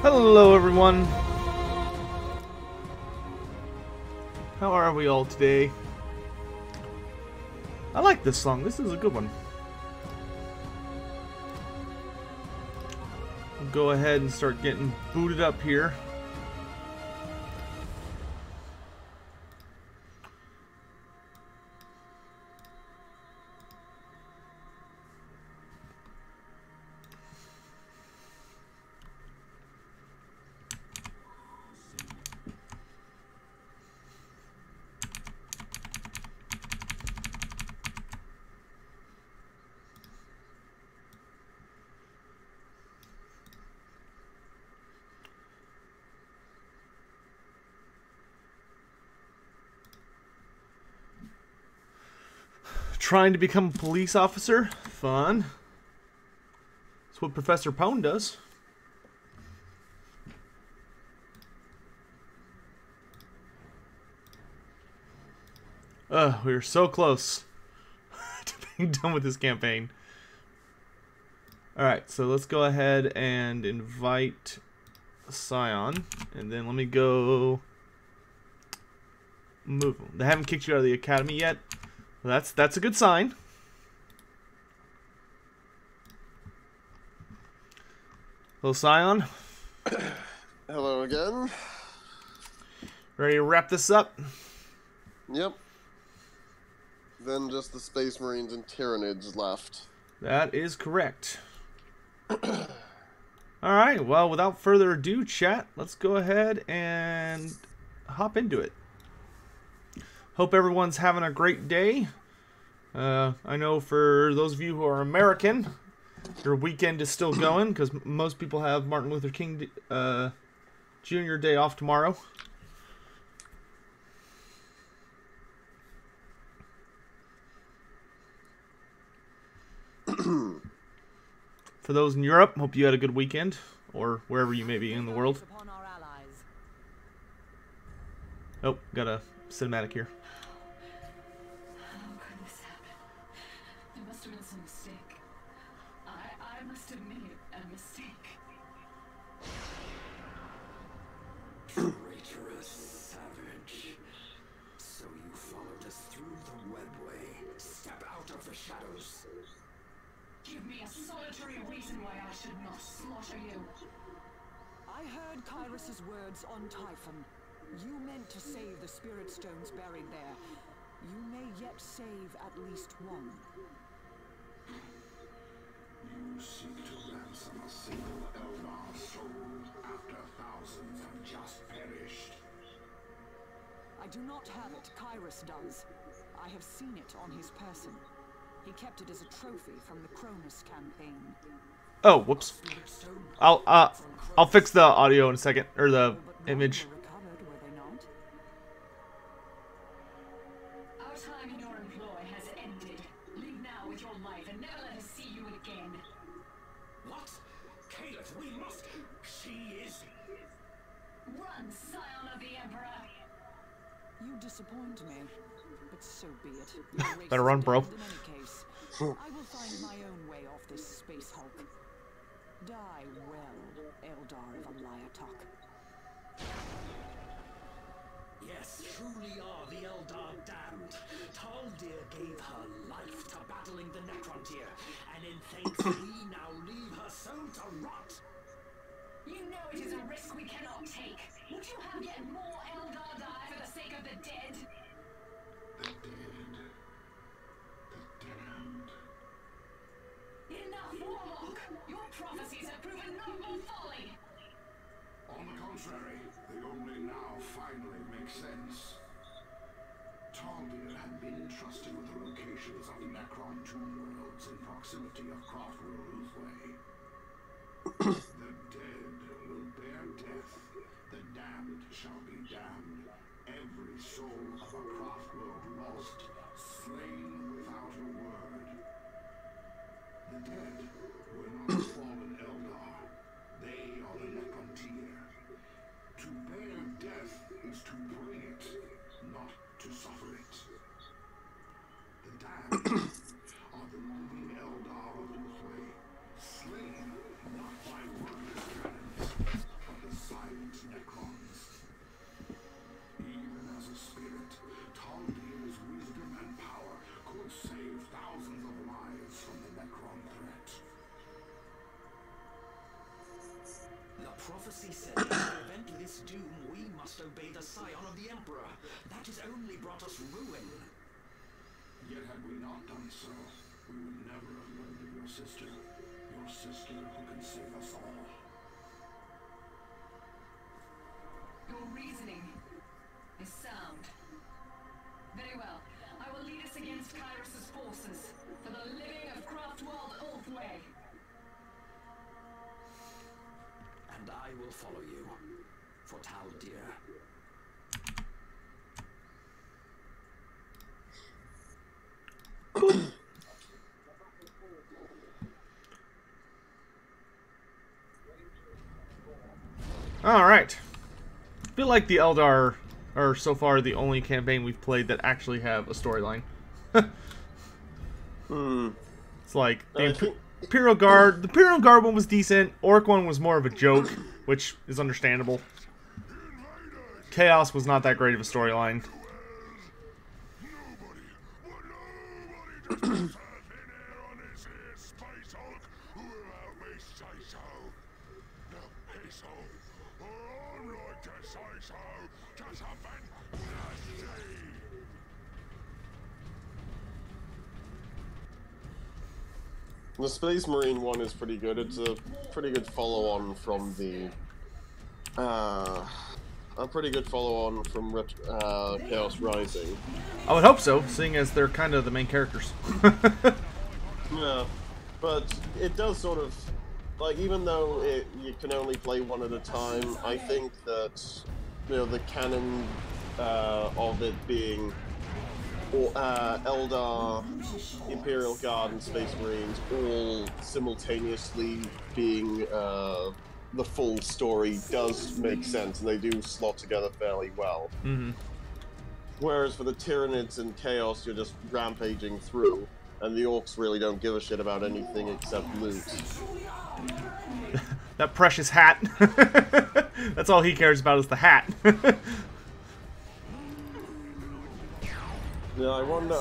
Hello everyone! How are we all today? I like this song, this is a good one. We'll go ahead and start getting booted up here. Trying to become a police officer? Fun. That's what Professor Pone does. We are so close to being done with this campaign. Alright, so let's go ahead and invite Scion. And then let me go move them. They haven't kicked you out of the academy yet. That's a good sign. Hello, Scion. Hello again. Ready to wrap this up? Yep. Then just the Space Marines and Tyranids left. That is correct. Alright, well, without further ado, chat, let's go ahead and hop into it. Hope everyone's having a great day. I know for those of you who are American, your weekend is still going because most people have Martin Luther King Jr. Day off tomorrow. For those in Europe, hope you had a good weekend, or wherever you may be in the world. Oh, got a cinematic here. How could this happen? There must have been some mistake. I must have made a mistake. Traitorous savage. So you followed us through the webway. Step out of the shadows. Give me a solitary reason why I should not slaughter you. I heard Kairos' words on Typhon. You meant to save the spirit stones buried there. You may yet save at least one. You seek to ransom a single Eldar soul after thousands have just perished. I do not have it. Kairos does. I have seen it on his person. He kept it as a trophy from the Cronus campaign. Oh, whoops. I'll fix the audio in a second, or the image. Recovered, were they not? Our time in your employ has ended. Leave now with your life and never let us see you again. What? Caleb, we must. She is. Run, scion of the Emperor! You disappoint me, but so be it. Your race Better is run, bro. dead in any case. I will find my own way off this space hulk. Die well, Eldar of Aliatok. Yes, truly are the Eldar damned. Taldir gave her life to battling the Necrontyr, and in thanks we now leave her so to rot. You know it is a risk we cannot take. Would you have yet more Eldar die for the sake of the dead? The dead. The damned. Enough, Warlock! Your prophecies have proven noble folly! On the contrary, they only now finally make sense. Taldir had been entrusted with the locations of Necron tomb worlds in proximity of Craftworld Way. The dead will bear death, the damned shall be damned. Every soul of a Craftworld lost, slain without a word. The dead were not the fallen Eldar. They are the Necrontyr. To bear death is to bring it, not to suffer it. The damned are the living Eldar of Ulthwé, slain not by wordless cannons, but prophecy said that to prevent this doom, we must obey the scion of the Emperor. That has only brought us ruin. Yet had we not done so, we would never have learned of your sister who can save us all. Your reasoning is sound. Very well. I will lead us against Kairos' forces for the living of Craftworld Ulthway. And I will follow you for Taldir. Alright. I feel like the Eldar are so far the only campaign we've played that actually have a storyline. It's like the Imperial Guard. The Imperial Guard one was decent. Orc one was more of a joke, which is understandable. Chaos was not that great of a storyline. The Space Marine one is pretty good. It's a pretty good follow-on from the... a pretty good follow-on from Chaos Rising. I would hope so, seeing as they're kind of the main characters. Yeah, but it does sort of... Like, even though you can only play one at a time, I think that, you know, the canon of it being Eldar, Imperial Guard, and Space Marines all simultaneously being the full story does make sense, and they do slot together fairly well. Mm-hmm. Whereas for the Tyranids and Chaos, you're just rampaging through, and the Orcs really don't give a shit about anything except loot. That precious hat. That's all he cares about is the hat. Yeah, I wonder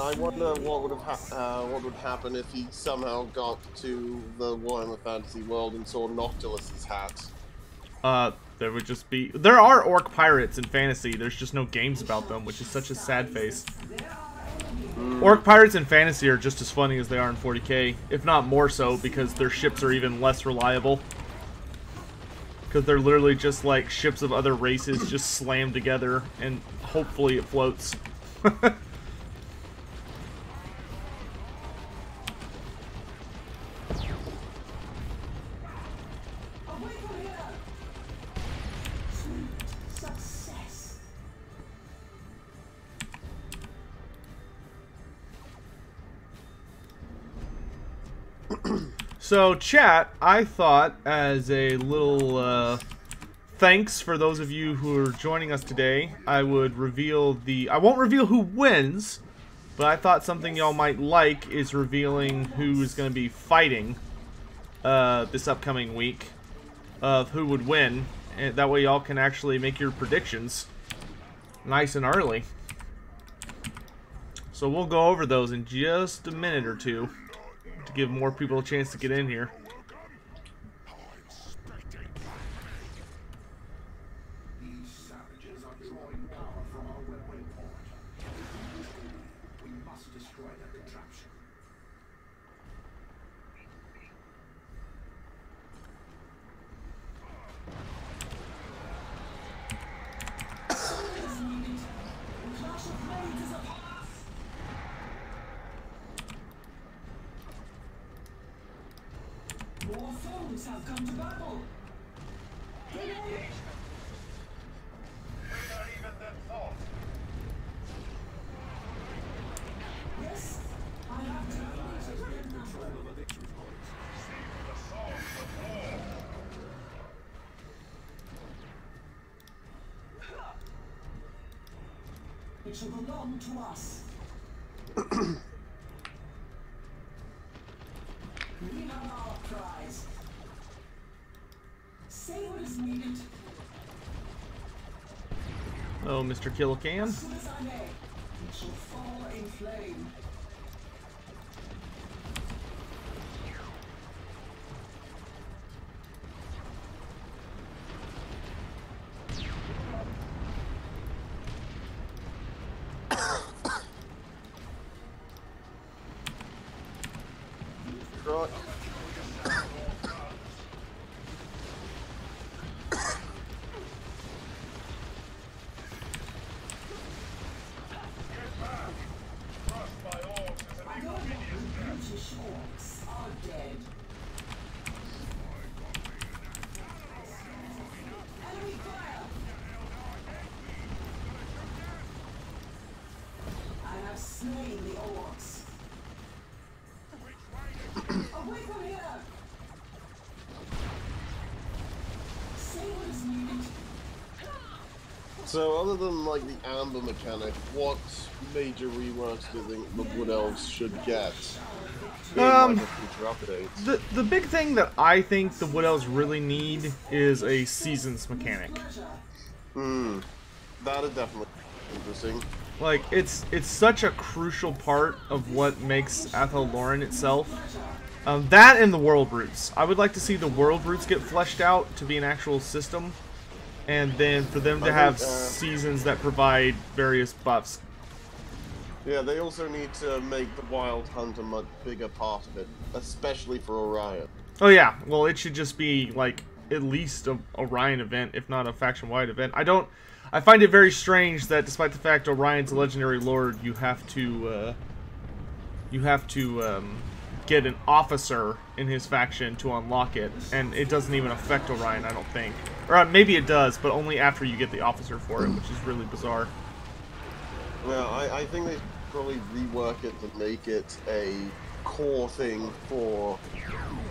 what would happen if he somehow got to the Warhammer Fantasy world and saw Noctilus's hat. There would just be... There are orc pirates in fantasy, there's just no games about them, which is such a sad face. Orc pirates in fantasy are just as funny as they are in 40k, if not more so, because their ships are even less reliable. Because they're literally just like ships of other races just slammed together, and hopefully it floats. So, chat, I thought as a little thanks for those of you who are joining us today, I would reveal I won't reveal who wins, but I thought something y'all might like is revealing who is going to be fighting this upcoming week, of who would win, and that way y'all can actually make your predictions nice and early. So we'll go over those in just a minute or two, to give more people a chance to get in here. These savages are drawing power from our webway port. We must destroy their contraption. More foes have come to battle. Yes, I have to. It shall belong to us. We have our prize. Say what is needed. Oh, Mr. Killican. As soon as I may, it shall fall in flame. So other than like the amber mechanic, what major reworks do you think the Wood Elves should get in like a future update? The big thing that I think the Wood Elves really need is a seasons mechanic. That'd definitely be interesting. Like, it's such a crucial part of what makes Athel Loren itself. That and the world roots. I would like to see the world roots get fleshed out to be an actual system. And then for them to have seasons that provide various buffs. Yeah, they also need to make the Wild Hunt a much bigger part of it, especially for Orion. Oh yeah, well it should just be like at least a Orion event, if not a faction-wide event. I find it very strange that despite the fact Orion's a legendary lord, you have to get an officer in his faction to unlock it, and it doesn't even affect Orion, I don't think. Or maybe it does, but only after you get the officer for it, which is really bizarre. Well, I think they should probably rework it to make it a core thing for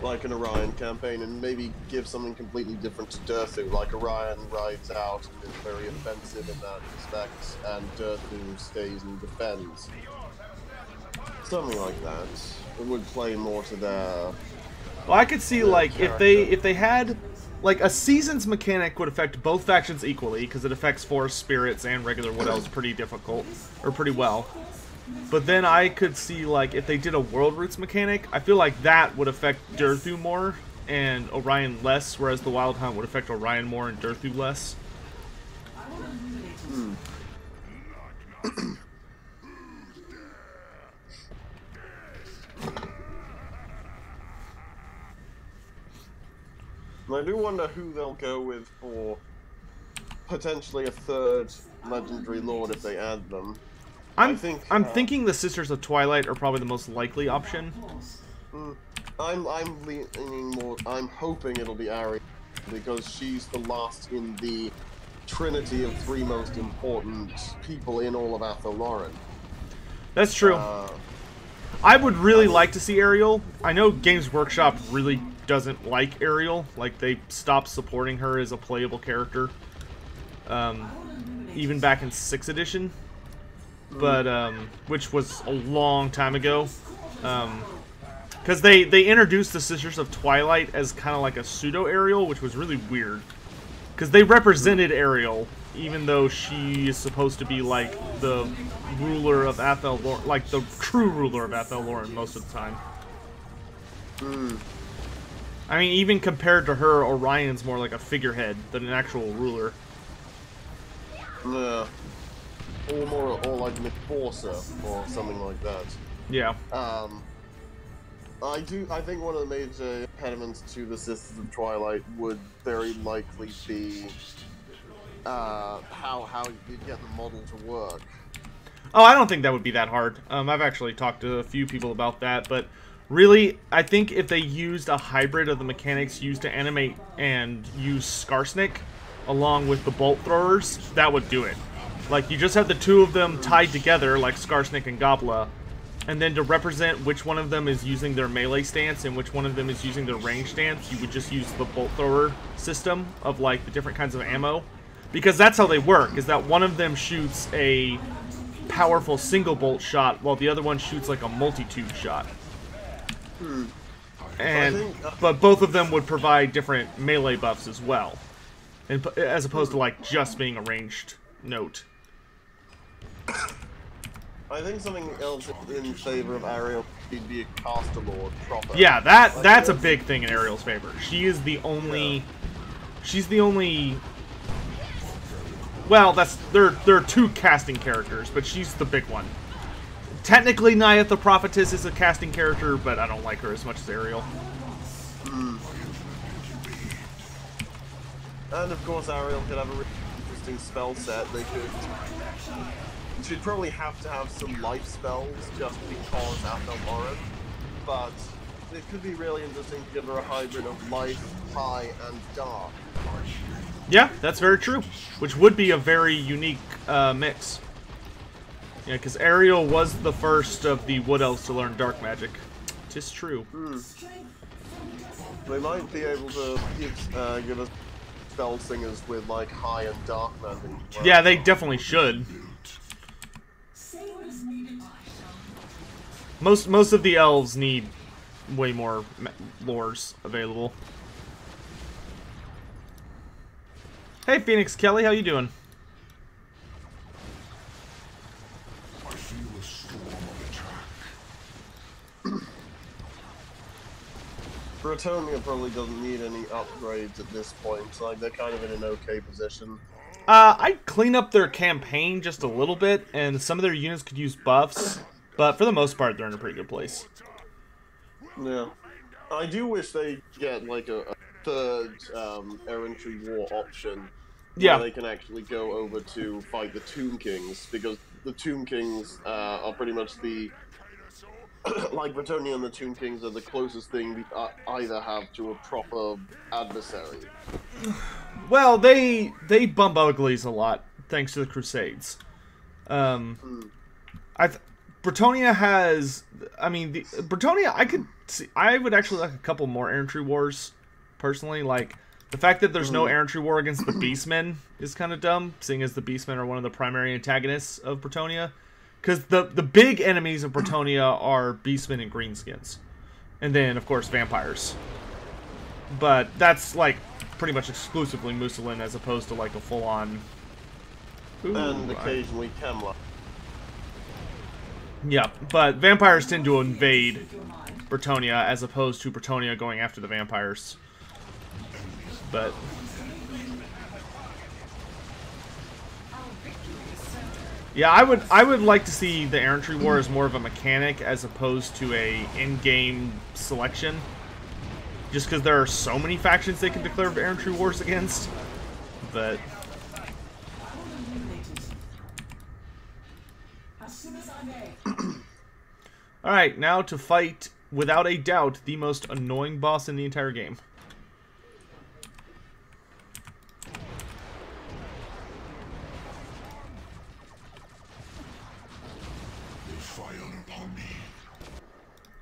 like an Orion campaign, and maybe give something completely different to Durthu. Like Orion rides out and is very offensive in that respect, and Durthu stays and defends. Something like that. It would play more to their... Well, I could see like if they had like a seasons mechanic would affect both factions equally, because it affects forest spirits and regular Wood Elves pretty well. But then I could see like if they did a world roots mechanic, I feel like that would affect Durthu more and Orion less, whereas the Wild Hunt would affect Orion more and Durthu less. I do wonder who they'll go with for potentially a third legendary lord if they add them. I'm thinking the Sisters of Twilight are probably the most likely option. I'm leaning more. I'm hoping it'll be Ari, because she's the last in the trinity of three most important people in all of Athel Loren. That's true. I would really like to see Ariel. I know Games Workshop really doesn't like Ariel. Like, they stopped supporting her as a playable character. Even back in 6th edition. But, which was a long time ago. Because they introduced the Sisters of Twilight as kind of like a pseudo-Ariel, which was really weird. Because they represented Ariel, even though she is supposed to be like the ruler of Athel Loren, like the true ruler of Athel Loren most of the time. I mean, even compared to her, Orion's more like a figurehead than an actual ruler. Yeah. Or like an enforcer, or something like that. Yeah. I think one of the major impediments to the Sisters of Twilight would very likely be how you get the model to work. Oh, I don't think that would be that hard. I've actually talked to a few people about that, but really, I think if they used a hybrid of the mechanics used to animate and use Skarsnik along with the bolt throwers, that would do it. Like, you just have the two of them tied together, like Skarsnik and Gobla, and then to represent which one of them is using their melee stance and which one of them is using their range stance, you would just use the bolt thrower system of, like, the different kinds of ammo. Because that's how they work, is that one of them shoots a powerful single bolt shot, while the other one shoots, like, a multi-tube shot. And, but both of them would provide different melee buffs as well, and, as opposed to, like, just being a ranged note. I think something else in favor of Ariel would be a caster lord proper. Yeah, that's a big thing in Ariel's favor. She is the only... Yeah. She's the only... Well, there are two casting characters, but she's the big one. Technically, Nayeth the Prophetess is a casting character, but I don't like her as much as Ariel. And of course, Ariel could have a really interesting spell set. She'd probably have to have some life spells just because Athel Loren, but it could be really interesting to give her a hybrid of life, high, and dark. Yeah, that's very true. Which would be a very unique mix. Yeah, because Ariel was the first of the Wood Elves to learn dark magic. 'Tis true. They might be able to give us Spellsingers with like high and dark magic. Yeah, they definitely should. Most of the elves need way more lores available. Hey, Phoenix Kelly, how you doing? I feel a storm of attack. Bretonia probably doesn't need any upgrades at this point. Like, they're kind of in an okay position. I'd clean up their campaign just a little bit, and some of their units could use buffs, but for the most part, they're in a pretty good place. Yeah. I do wish they get, like, a third errantry war option. Yeah. Where they can actually go over to fight the Tomb Kings, because the Tomb Kings are pretty much the... like, Bretonia and the Tomb Kings are the closest thing we either have to a proper adversary. Well, they bump uglies a lot, thanks to the Crusades. Bretonia has... I mean, Bretonia, I would actually like a couple more errantry wars, personally. Like, the fact that there's no errantry war against the Beastmen is kind of dumb, seeing as the Beastmen are one of the primary antagonists of Bretonia. Because the big enemies of Bretonia are Beastmen and Greenskins. And then, of course, vampires. But that's, like, pretty much exclusively Musalin as opposed to, like, a full-on... And occasionally Camelot. Yeah, but vampires tend to invade Bretonia as opposed to Bretonia going after the vampires. But... yeah, I would like to see the errantry war as more of a mechanic as opposed to a in-game selection. Just because there are so many factions they can declare errantry wars against. But... alright, now to fight, without a doubt, the most annoying boss in the entire game.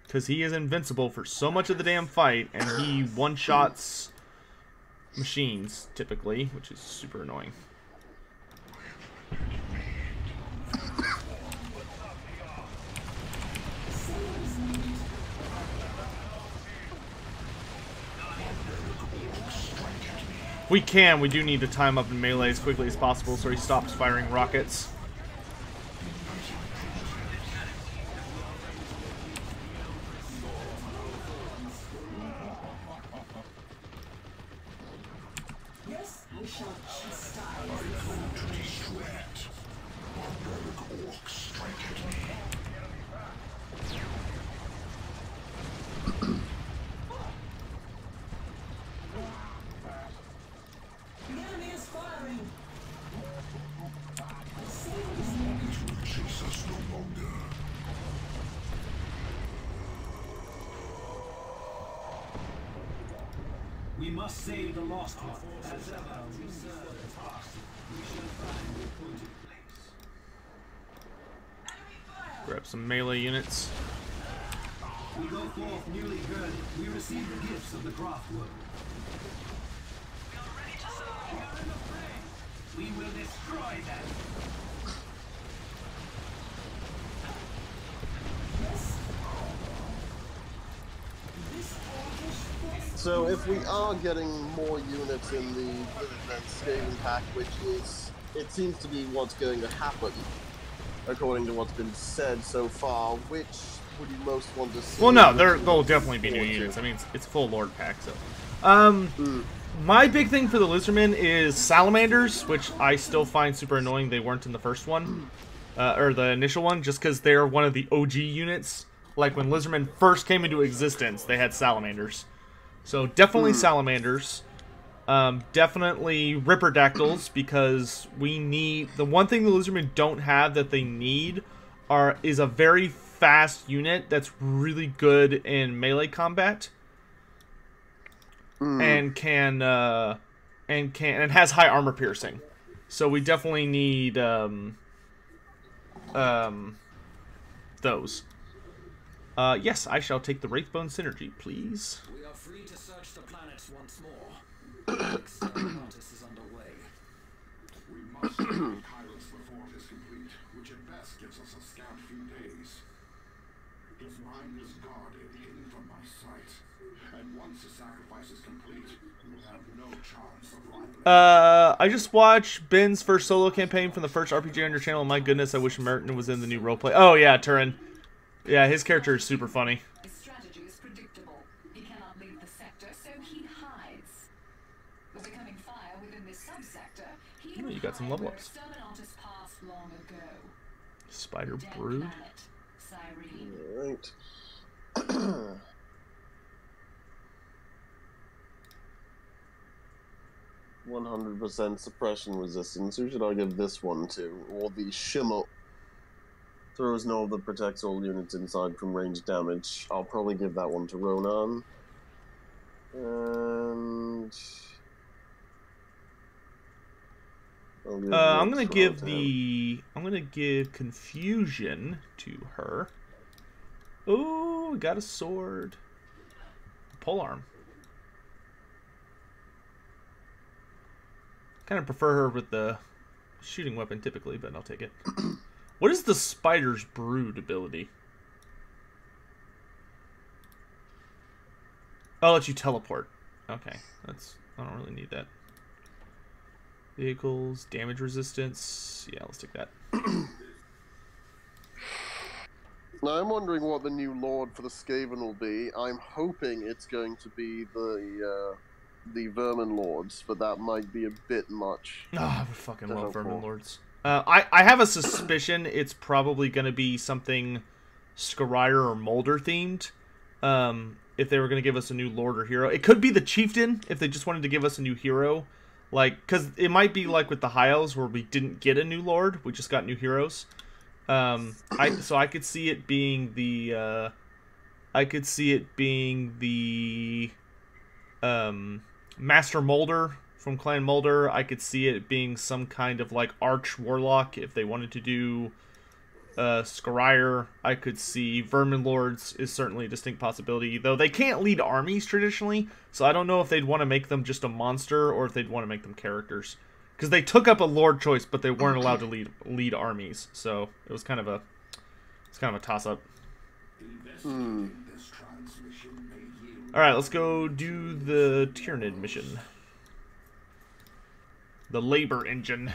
Because he is invincible for so much of the damn fight, and he one-shots machines, typically, which is super annoying. We do need to time up in melee as quickly as possible so he stops firing rockets. We must save the lost one. As ever we serve the past, we shall find the appointed place. Grab some melee units. We go forth newly girded. We receive the gifts of the craft world. We are ready to serve. We are in the fray. We will destroy them. So if we are getting more units in the Blizzard scaling pack, which is, it seems to be what's going to happen, according to what's been said so far, which would you most want to see? Well, no, there'll definitely be new units. I mean, it's full Lord pack, so. My big thing for the Lizardmen is Salamanders, which I still find super annoying. They weren't in the first one, or the initial one, just because they're one of the OG units. Like, when Lizardmen first came into existence, they had Salamanders. So, definitely Salamanders. Definitely Ripperdactyls, because we need... the one thing the Lizardmen don't have that they need is a very fast unit that's really good in melee combat. And has high armor piercing. So we definitely need those. Yes, I shall take the Wraithbone Synergy, please. We are free to search the planets once more. The experiment is underway. We must find Kairos before it is complete, which at best gives us a scant few days. His mind is guarded, hidden from my sight. And once the sacrifice is complete, we will have no chance of rivaling. I just watched Ben's first solo campaign from the first RPG on your channel. My goodness, I wish Merton was in the new roleplay. Oh yeah, Turin. Yeah, his character is super funny. His strategy is predictable. He cannot leave the sector, so he hides. With becoming fire within this subsector, he Ooh, you got some level ups. Passed long ago. Spider Dead Brood. planet, Cyrene. Alright. 100% suppression resistance. Who should I give this one to? Or the Shimmer throws no other protects all units inside from ranged damage. I'll probably give that one to Ronan. And I'm gonna give Confusion to her. Oh, got a sword. Polearm. Kind of prefer her with the shooting weapon typically, but I'll take it. What is the Spider's Brood ability? I'll let you teleport. Okay, I don't really need that. Vehicles, damage resistance. Yeah, let's take that. Now I'm wondering what the new Lord for the Skaven will be. I'm hoping it's going to be the Vermin Lords, but that might be a bit much. Ah, I would fucking love Vermin Lords. I have a suspicion it's probably going to be something Scryer or Molder themed. If they were going to give us a new Lord or hero. It could be the Chieftain if they just wanted to give us a new hero. Like, because it might be like with the High Elves where we didn't get a new Lord. We just got new heroes. So I could see it being the... Master Molder from Clan Molder. I could see it being some kind of like Arch Warlock if they wanted to do Scryer. I could see Vermin Lords is certainly a distinct possibility, though they can't lead armies traditionally, so I don't know if they'd want to make them just a monster or if they'd want to make them characters. Because they took up a Lord choice, but they weren't allowed to lead armies, so it was kind of a toss-up. Alright, let's go do the Tyranid mission. The Labor Engine.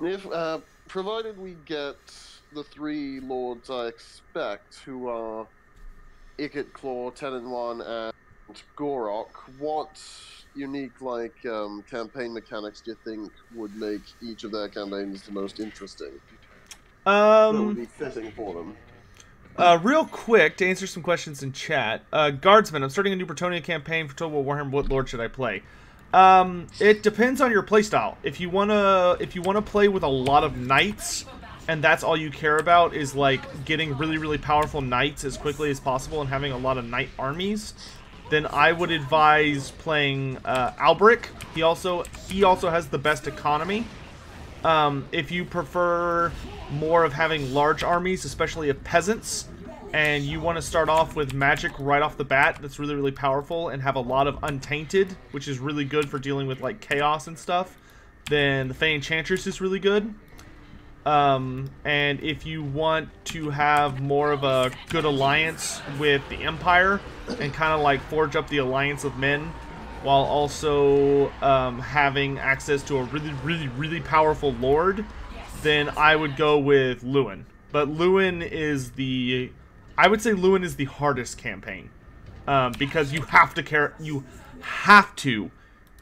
If, provided we get the three lords I expect, who are Ikit Claw, 10-1, and Gorok, what unique, like, campaign mechanics do you think would make each of their campaigns the most interesting? That would be fitting for them. Real quick, to answer some questions in chat, Guardsman, I'm starting a new Bretonnia campaign for Total War Warhammer. What lord should I play? It depends on your playstyle. If you wanna play with a lot of knights, and that's all you care about is like getting really, really powerful knights as quickly as possible and having a lot of knight armies, then I would advise playing Albric. He also has the best economy. If you prefer more of having large armies, especially of peasants, and you want to start off with magic right off the bat that's really, really powerful and have a lot of untainted, which is really good for dealing with like chaos and stuff, then the Fey Enchantress is really good. And if you want to have more of a good alliance with the Empire and kind of like forge up the alliance of men while also having access to a really, really, really powerful lord, then I would go with Lewin. But Lewin is I would say Lewin is the hardest campaign, because you have to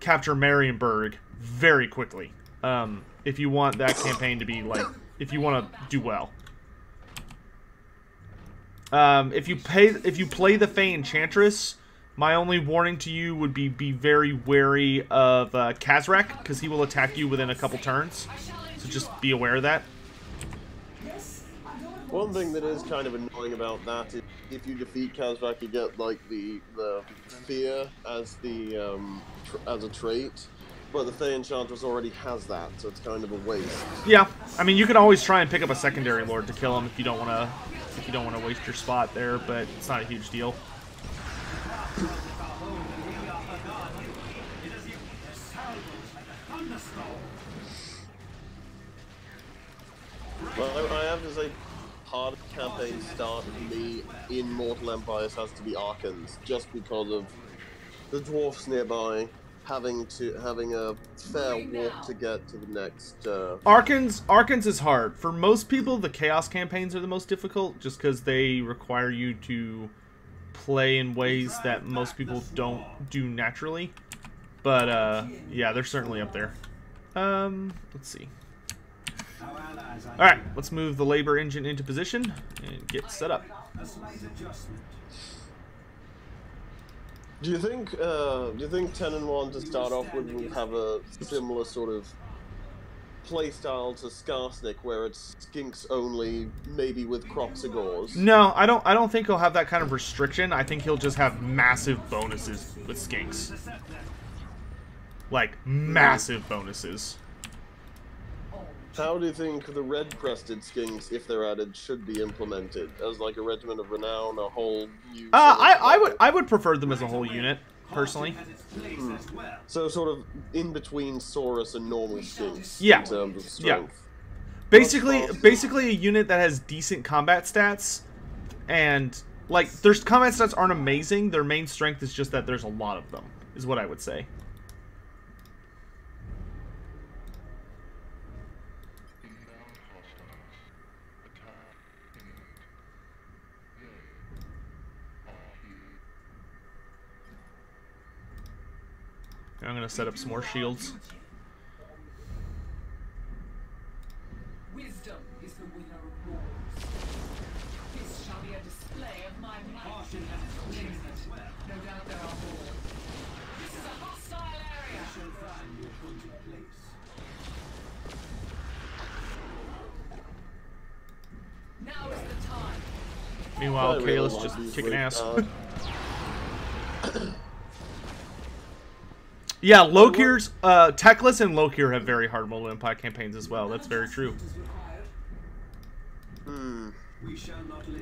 capture Marienburg very quickly, if you want that campaign to be like, if you want to do well. If you play the Fey Enchantress, my only warning to you would be very wary of Kazrak, because he will attack you within a couple turns. So just be aware of that. One thing that is kind of annoying about that is if you defeat Kazrak, you get like the fear as a trait, But the Fey Enchantress already has that, so it's kind of a waste. Yeah, I mean, you can always try and pick up a secondary lord to kill him if you don't want to waste your spot there, but it's not a huge deal. Well, I have to say, hard campaign start for me in Mortal Empires has to be Arkans, just because of the dwarfs nearby having a fair walk to get to the next. Arkans is hard for most people. The Chaos campaigns are the most difficult, just because they require you to play in ways that most people don't do naturally. But yeah, they're certainly up there. Let's see. Alright, let's move the labor engine into position and get set up. Do you think 10 and 1 to start off with will have a similar sort of playstyle to Skarsnik, where it's skinks only, maybe with Croxagores? No, I don't think he'll have that kind of restriction. I think he'll just have massive bonuses with skinks. Like, massive bonuses. How do you think the red-crested skinks, if they're added, should be implemented? As like a regiment of renown, a whole new... I would prefer them as a whole unit, personally. So sort of in between Saurus and normal skinks, yeah. in terms of strength. Yeah. Basically a unit that has decent combat stats, and like their combat stats aren't amazing. Their main strength is just that there's a lot of them, is what I would say. I'm going to set up some more shields. Wisdom is the winner of wars. This shall be a display of my might. No doubt there are more. This is a hostile area. Now is the time. Meanwhile, Kairos just kicking ass. Yeah, Lokir's, Teclis and Lokir have very hard Mortal Empire campaigns as well. That's very true.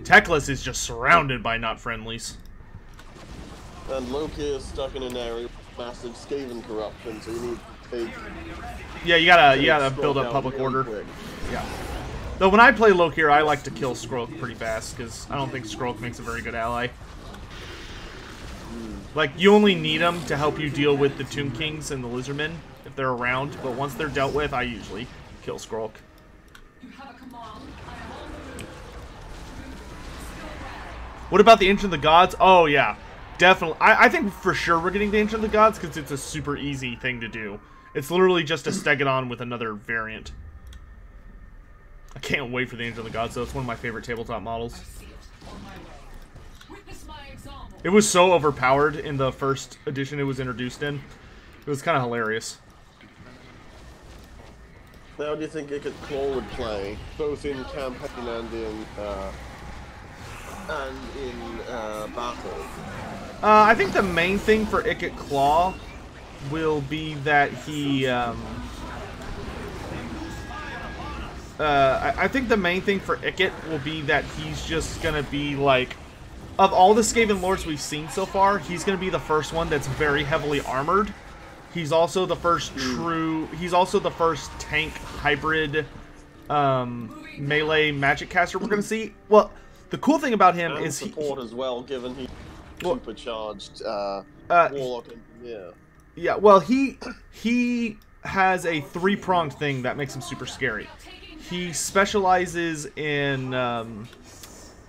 Teclis is just surrounded by not friendlies. And Lokir is stuck in an area with massive Skaven corruption, so you need to take... Yeah, you gotta build up public order. Quick. Yeah. Though when I play Lokir, I like to kill Skrulk pretty fast, because I don't think Skrulk makes a very good ally. Like, you only need them to help you deal with the Tomb Kings and the Lizardmen, if they're around, but once they're dealt with, I usually kill Skrulk. You have a command. I am on the move. What about the Ancient of the Gods? Oh, yeah. Definitely. I think for sure we're getting the Ancient of the Gods, because it's a super easy thing to do. It's literally just a Stegodon with another variant. I can't wait for the Ancient of the Gods, though. It's one of my favorite tabletop models. It was so overpowered in the first edition it was introduced in. It was kind of hilarious. How do you think Ikit Claw would play, both in campaign and in battle? I think the main thing for Ikit Claw will be that he... I think the main thing for Ikit will be that he's just gonna be like... Of all the Skaven Lords we've seen so far, he's going to be the first one that's very heavily armored. He's also the first he's also the first tank hybrid melee magic caster we're going to see. Well, the cool thing about him is support as well, given he's supercharged Warlock Engineer. Yeah, well, he has a three-pronged thing that makes him super scary. He specializes in...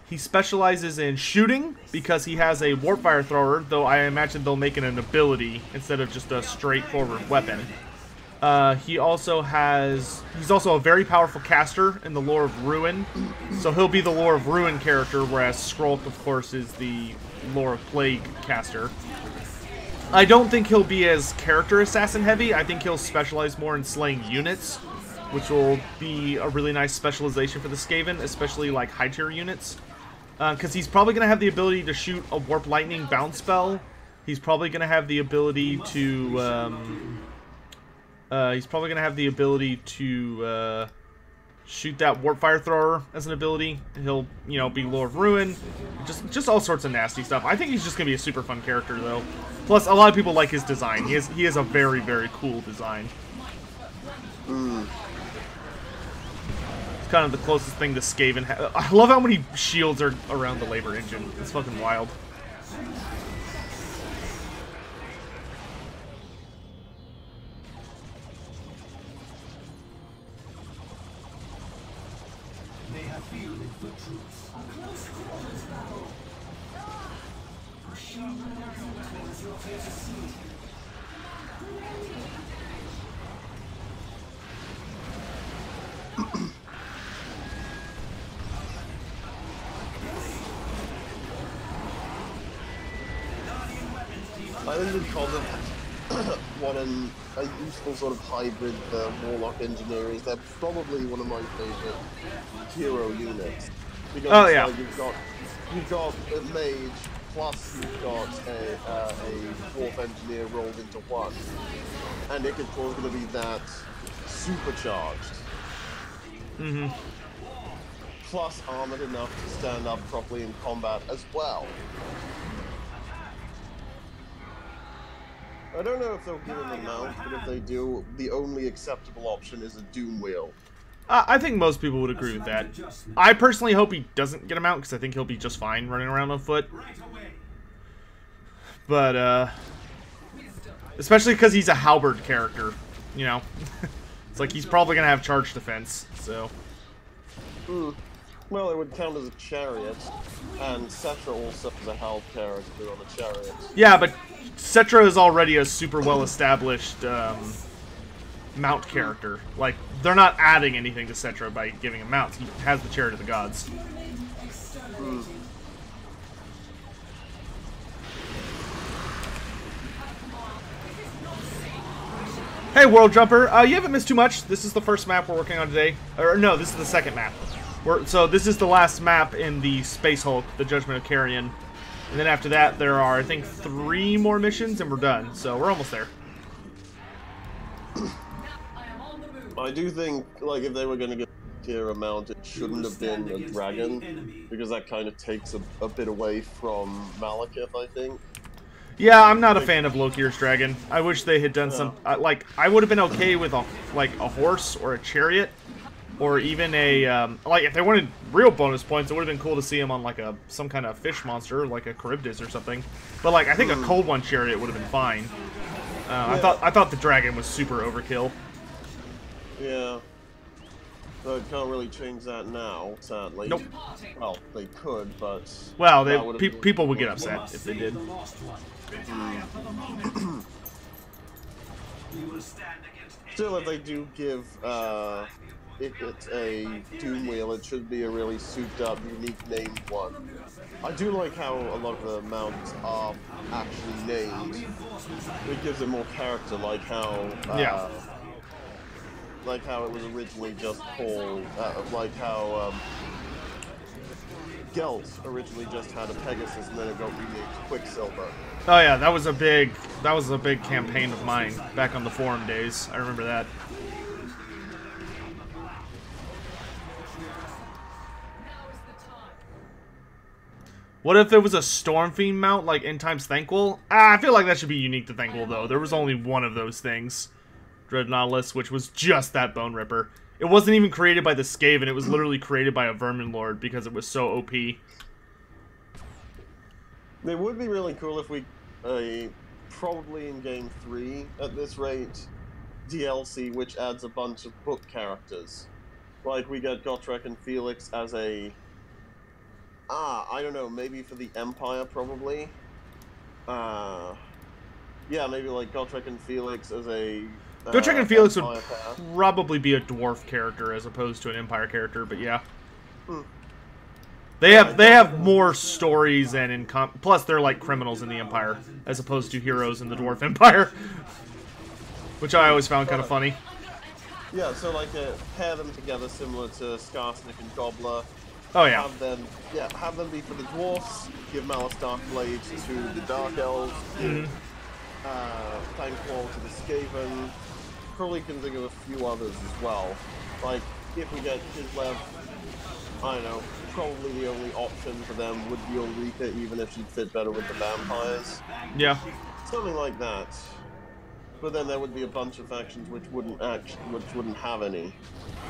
He specializes in shooting because he has a warp fire thrower, though I imagine they'll make it an ability instead of just a straightforward weapon. He's also a very powerful caster in the lore of Ruin, so he'll be the lore of Ruin character, whereas Skrulk, of course, is the lore of Plague caster. I don't think he'll be as character assassin heavy. I think he'll specialize more in slaying units, which will be a really nice specialization for the Skaven, especially like high tier units. Because he's probably going to have the ability to shoot a Warp Lightning bounce spell. He's probably going to have the ability to He's probably going to have the ability to shoot that warp fire thrower as an ability. He'll, you know, be Lord of Ruin. Just all sorts of nasty stuff. I think he's just going to be a super fun character, though. Plus, a lot of people like his design. He has a very, very cool design. It's kind of the closest thing to Skaven. I love how many shields are around the labor engine. It's fucking wild. I think we'd call them what a useful sort of hybrid Warlock engineer is. They're probably one of my favorite hero units. Because like, you've got a mage, plus you've got a dwarf engineer rolled into one. And Ichabod's going to be that supercharged. Plus armored enough to stand up properly in combat as well. I don't know if they'll give him a mount, but if they do, the only acceptable option is a Doom Wheel. I think most people would agree with that. I personally hope he doesn't get a mount, because I think he'll be just fine running around on foot. But, especially because he's a halberd character, you know? It's like he's probably going to have charge defense, so... Well, it would count as a chariot, and Cetra also has a halberd character on a chariot. Yeah, but Cetra is already a super well-established mount character. Like, they're not adding anything to Cetra by giving him mounts. He has the Chariot of the Gods. Hey, World Jumper. You haven't missed too much. This is the first map we're working on today. Or, no, this is the second map. So this is the last map in the Space Hulk, the Judgment of Carrion. And then after that, there are, I think, 3 more missions, and we're done. So we're almost there. I do think, like, if they were going to get tier a mount, it shouldn't have been a dragon, because that kind of takes a bit away from Malekith, I think. Yeah, I'm not a fan of Lokir's dragon. I wish they had done some... like, I would have been okay with, a horse or a chariot. Or even a, like, if they wanted real bonus points, it would have been cool to see him on, like, some kind of fish monster, like a Charybdis or something. But, like, I think a Cold One chariot would have been fine. I thought the dragon was super overkill. Yeah. But can't really change that now, sadly. Nope. Well, they could, but... Well, people would get upset if they did. Still, if they do give, if it's a Doom Wheel, it should be a really souped-up, unique named one. I do like how a lot of the mounts are actually named. It gives it more character, like how it was originally just called, like how Gelt originally just had a Pegasus, and then it got renamed Quicksilver. Oh yeah, that was a big campaign of mine back on the forum days. I remember that. What if there was a Stormfiend mount, like End Times Thanquol? I feel like that should be unique to Thanquol, though. There was only one of those things. Dread Nautilus, which was just that Bone Ripper. It wasn't even created by the Skaven, it was literally created by a Vermin Lord because it was so OP. It would be really cool if we, probably in Game 3, at this rate, DLC which adds a bunch of book characters. Like, we get Gotrek and Felix as a... I don't know, maybe for the Empire, probably. Yeah, maybe like Gotrek and Felix as a... Gotrek and Felix would probably be a dwarf character as opposed to an Empire character, but yeah. They have more stories and plus they're like criminals in the Empire as opposed to heroes in the Dwarf Empire, which I always found kind of funny. Yeah, so like pair them together similar to Skarsnik and Gobbler. Oh yeah. Have them be for the dwarfs. Give Malice Dark Blades to the Dark Elves. Give Thanquol to the Skaven. probably can think of a few others as well. Like, if we get Kislev, I don't know, probably the only option for them would be Ulrika, even if she'd fit better with the vampires. Yeah. Something like that. But then there would be a bunch of factions which wouldn't have any.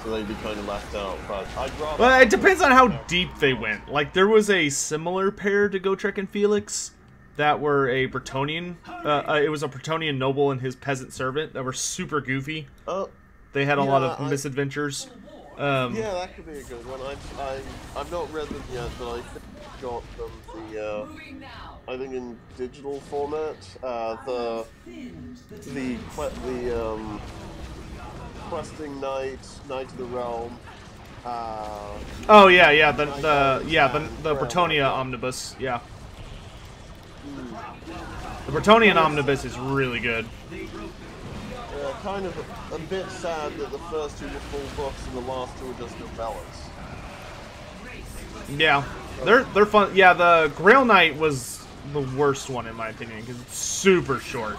So they'd be kind of left out, but I'd rather... Well, it depends on how deep they went. Like, there was a similar pair to Gotrek and Felix that were a Bretonnian. It was a Bretonnian noble and his peasant servant that were super goofy. Oh, they had a lot of misadventures. Yeah, that could be a good one. I've not read them yet, but I think I got them I think in digital format. The questing knight of the realm. Oh yeah, the Bretonnia omnibus, yeah. The Bretonnian omnibus is really good. Kind of a bit sad that the first two were full books and the last two were just novellas. Yeah, they're fun. Yeah, the Grail Knight was the worst one in my opinion because it's super short.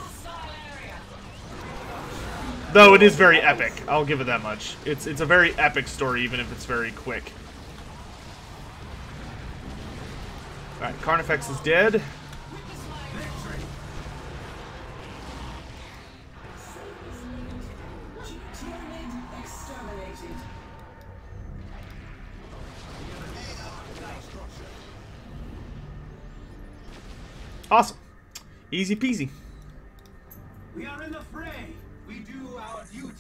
Though it is very epic, I'll give it that much. It's a very epic story, even if it's very quick. All right, Carnifex is dead. Awesome. Easy peasy. We are in the fray. We do our duty.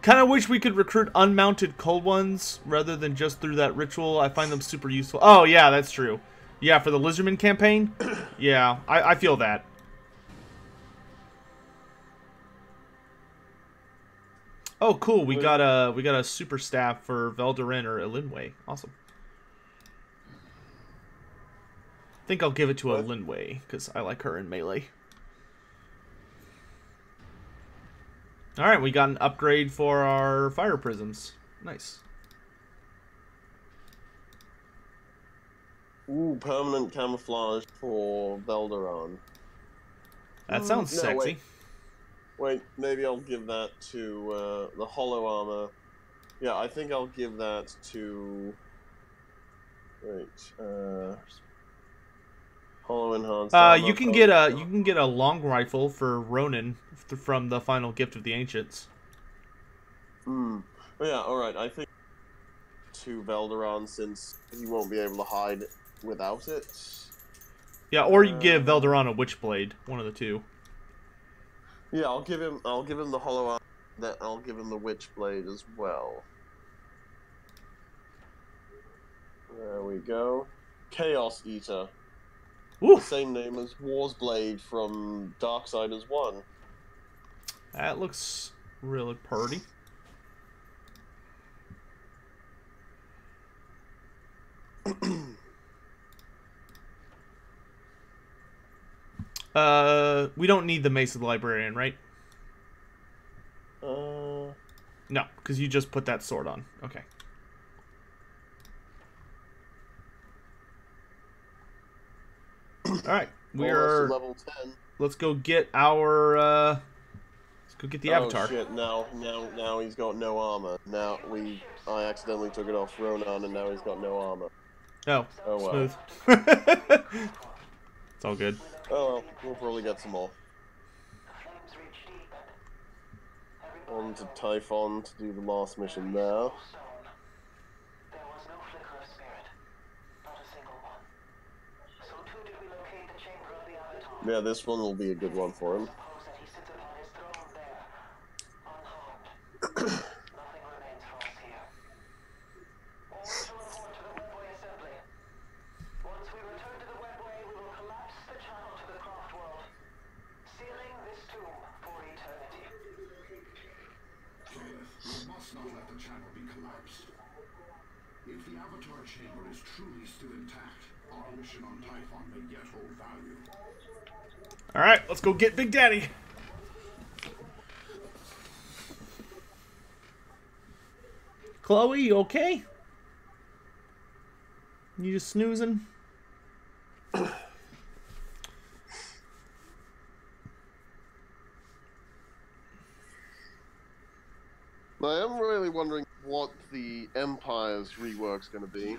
Kind of wish we could recruit unmounted cold ones rather than just through that ritual. I find them super useful. Oh, yeah, that's true. Yeah, for the Lizardman campaign? Yeah, I feel that. Oh, cool. We got a super staff for Veldarin or Elinway. Awesome. I think I'll give it to Elinway because I like her in melee. All right, we got an upgrade for our fire prisms. Nice. Ooh, permanent camouflage for Veldarin. That sounds sexy. Wait, maybe I'll give that to the hollow armor. Yeah, I think I'll give that to... Wait, hollow enhanced armor. You can get a long rifle for Ronin from the final gift of the ancients. Oh, yeah, all right. I think to Veldarin since he won't be able to hide without it. Yeah, or you give Veldarin a Witchblade, one of the two. Yeah, I'll give him the hollow armor. That I'll give him the Witchblade as well. There we go. Chaos Eater. Woo. The same name as War's Blade from Darksiders 1. That looks really pretty. We don't need the Mace of the Librarian, right? No, because you just put that sword on. Okay. All right, we're level 10. Let's go get our. Let's go get the avatar. Oh shit! Now he's got no armor. I accidentally took it off Ronan, and now he's got no armor. Oh well. Smooth. It's all good. Oh well, we'll probably get some more. On to Typhon to do the last mission now. Yeah, this one will be a good one for him. If the Avatar chamber is truly still intact, our mission on Typhon may yet hold value. All right, let's go get Big Daddy. Chloe, you okay? You just snoozing? I am really wondering what the Empire's rework's going to be.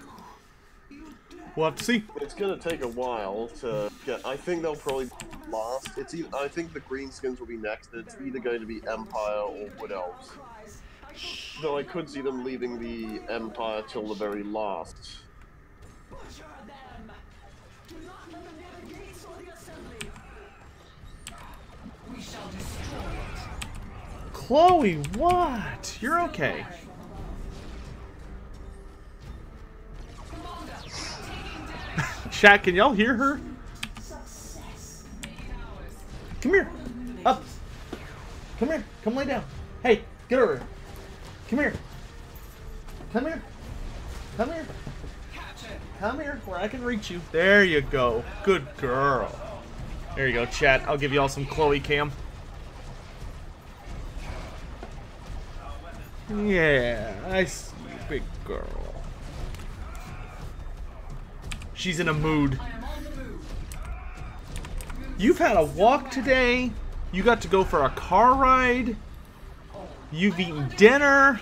We'll have to see. It's going to take a while to get. I think they'll probably last. I think the greenskins will be next. It's either going to be Empire or Wood Elves. Though I could see them leaving the Empire till the very last. Chloe, what? You're okay. Chat, can y'all hear her? Come here. Up. Come here. Come lay down. Hey, get over here. Come here. Come here. Come here. Come here where I can reach you. There you go. Good girl. There you go, chat. I'll give y'all some Chloe cam. Yeah, I see you, big girl. She's in a mood. You've had a walk today. You got to go for a car ride. You've eaten dinner.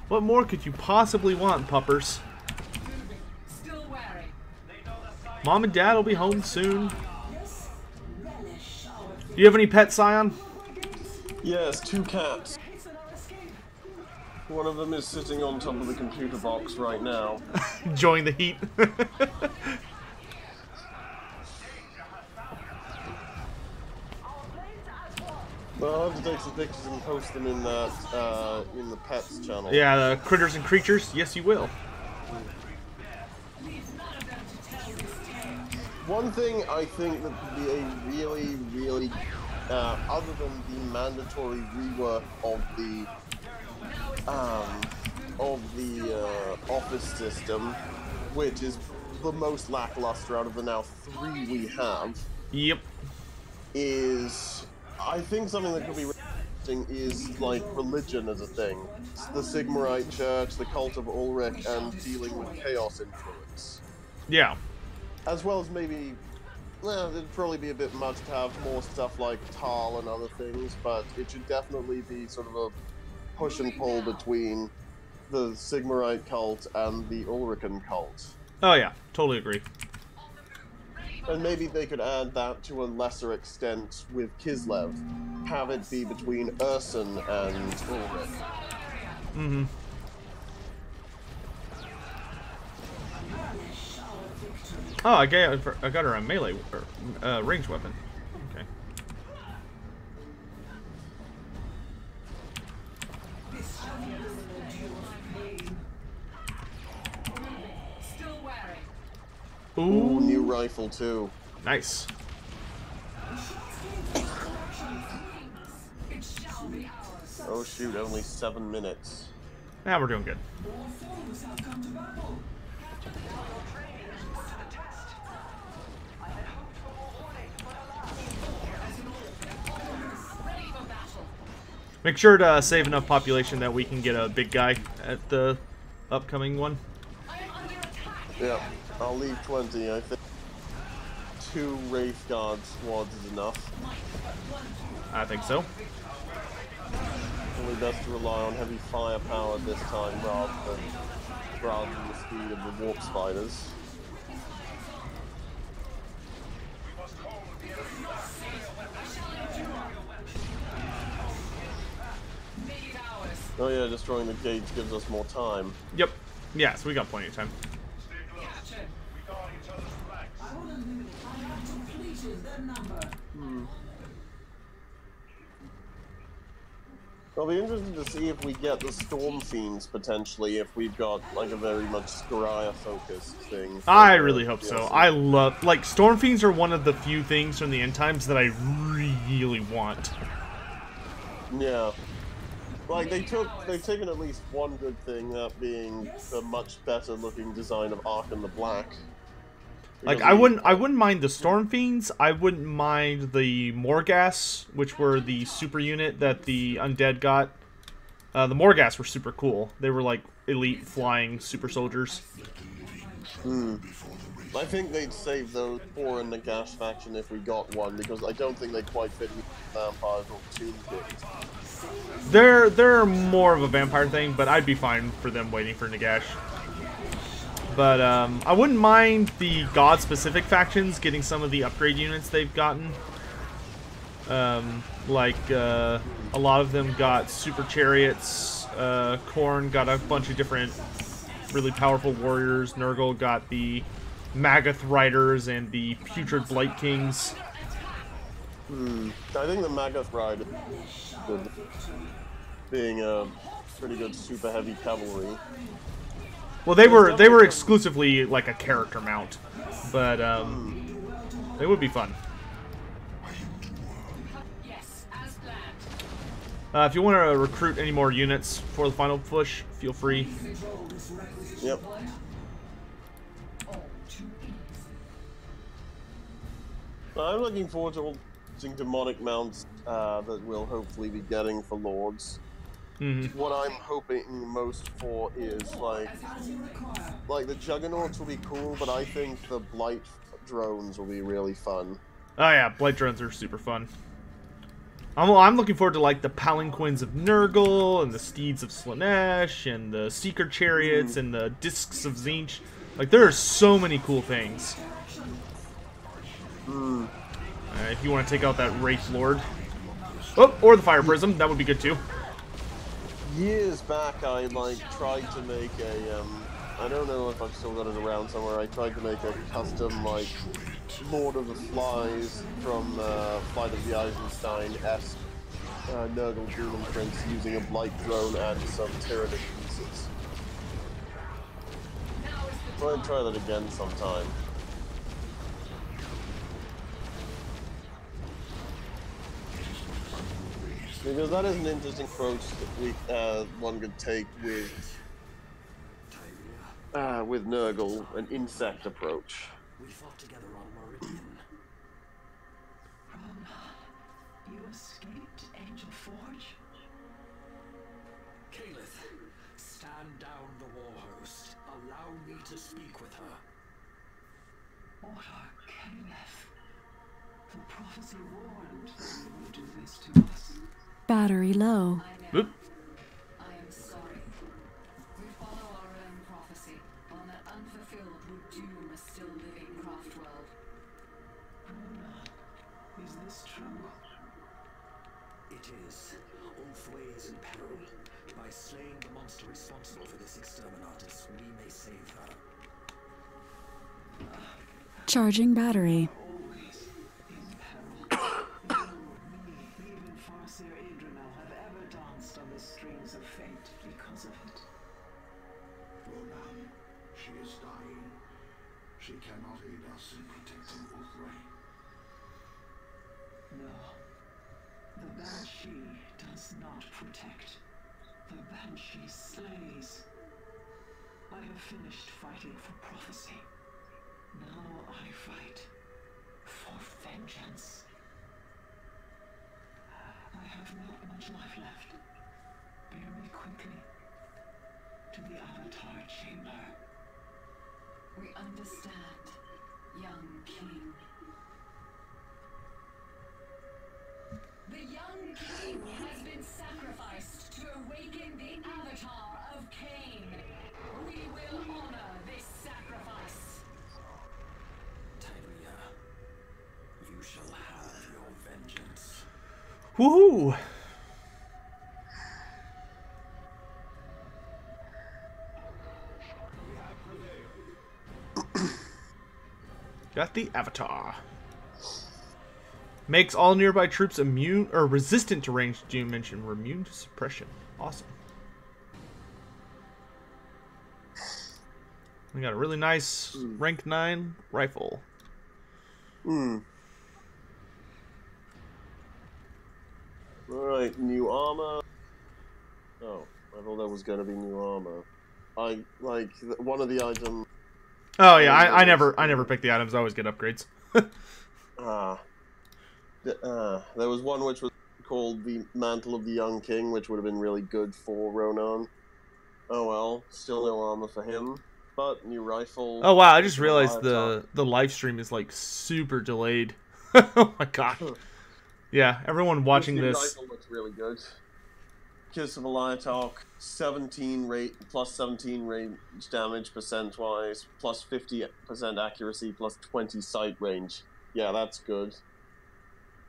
What more could you possibly want, puppers? Mom and Dad will be home soon. Do you have any pets, Scion? Yes, 2 cats. One of them is sitting on top of the computer box right now. Enjoying the heat. Well, I'll have to take some pictures and post them in that in the pets channel. Yeah, the critters and creatures. Yes, you will. One thing I think that would be a really, other than the mandatory rework of the office system, which is the most lackluster out of the now 3 we have. Yep. Is I think something that could be interesting is like religion as a thing. It's the Sigmarite Church, the Cult of Ulrich, and dealing with chaos influence. Yeah. As well as maybe, well, it'd probably be a bit much to have more stuff like Tal and other things, but it should definitely be sort of a push and pull between the Sigmarite cult and the Ulrican cult. Oh yeah, totally agree. And maybe they could add that to a lesser extent with Kislev. Have it be between Urson and Ulrich. Mm-hmm. Oh, I got her a melee, ranged weapon. Okay. Ooh, new rifle too. Nice. Oh shoot, only 7 minutes. Now we're doing good. Make sure to save enough population that we can get a big guy at the upcoming one. Yeah, I'll leave 20. I think 2 Wraith Guard squads is enough. I think so. Probably best to rely on heavy firepower this time rather than the speed of the warp spiders. Oh yeah, destroying the gates gives us more time. Yep. Yeah, so we got plenty of time. I'll be interested to see if we get the Storm Fiends potentially, if we've got like a very much Skariah focused thing. I really hope so. I love, like, Storm Fiends are one of the few things from the end times that I really want. Yeah. Like they've taken at least one good thing, that being the much better looking design of Ark the Black. Like I wouldn't mind the Storm Fiends. I wouldn't mind the Morghast, which were the super unit that the undead got. The Morghast were super cool. They were like elite flying super soldiers. I think they'd save those for in the gas faction if we got one, because I don't think they quite fit with vampires or tomb kings. They're more of a vampire thing, but I'd be fine for them waiting for Nagash. But I wouldn't mind the god-specific factions getting some of the upgrade units they've gotten. A lot of them got super chariots. Khorne got a bunch of different really powerful warriors. Nurgle got the Magath Riders and the Putrid Blight Kings. I think the Magath Ride is good, being a pretty good super heavy cavalry. Well, they were exclusively like a character mount, but they would be fun. If you want to recruit any more units for the final push, feel free. Yep. I'm looking forward to using demonic mounts that we'll hopefully be getting for Lords. What I'm hoping most for is like the Juggernauts will be cool, but I think the Blight drones will be really fun. Oh yeah, Blight drones are super fun. I'm looking forward to like the Palanquins of Nurgle and the Steeds of Slaanesh and the Seeker Chariots and the Discs of Tzeentch. Like there are so many cool things. If you want to take out that Wraith Lord, or the Fire Prism, that would be good too. Years back, I tried to make a I don't know if I've still got it around somewhere. I tried to make a custom Lord of the Flies from Flight of the Eisenstein-esque Nurgle Demon Prince using a Blight drone and some Tyranid pieces. I'll try that again sometime. Because that is an interesting approach that one could take with Nurgle, an insect approach. We fought together on Meridian. You escaped Angel Forge? Kalith, stand down the war host. Allow me to speak with her. Order Kalith. The prophecy warned that you would do this to us. Battery low. Oop. I am sorry. We follow our own prophecy. On that unfulfilled would doom a still living craft world. Is this true? It is. Ulthwé is in peril. By slaying the monster responsible for this exterminatus, we may save her. Charging battery. Always in peril. Even Farseer have ever danced on the strings of fate because of it. Ronan, she is dying. She cannot aid us in protecting Ulthwé. No. The Banshee does not protect. The Banshee slays. I have finished fighting for prophecy. Now I fight for vengeance. I have not much life left. Bear me quickly to the Avatar Chamber. We understand, young king. The young king has been sacrificed to awaken the Avatar of Cain. We will honor this sacrifice. Tyria, you shall have your vengeance. Woohoo! Got the Avatar. Makes all nearby troops immune or resistant to ranged damage and immune to suppression. Awesome. We got a really nice rank 9 rifle. Alright, new armor. Oh, I thought that was gonna be new armor. One of the items. Oh yeah, I never pick the items. I always get upgrades. There was one which was called the Mantle of the Young King, which would have been really good for Ronan. Oh well, still no armor for him, but new rifle. Oh wow, I just realized the live stream is like super delayed. Oh my god. Yeah, everyone watching new this. Rifle looks really good. Kiss of a Liatalk, 17 rate plus 17 range damage percent-wise, plus 50% accuracy, plus 20 sight range. Yeah, that's good.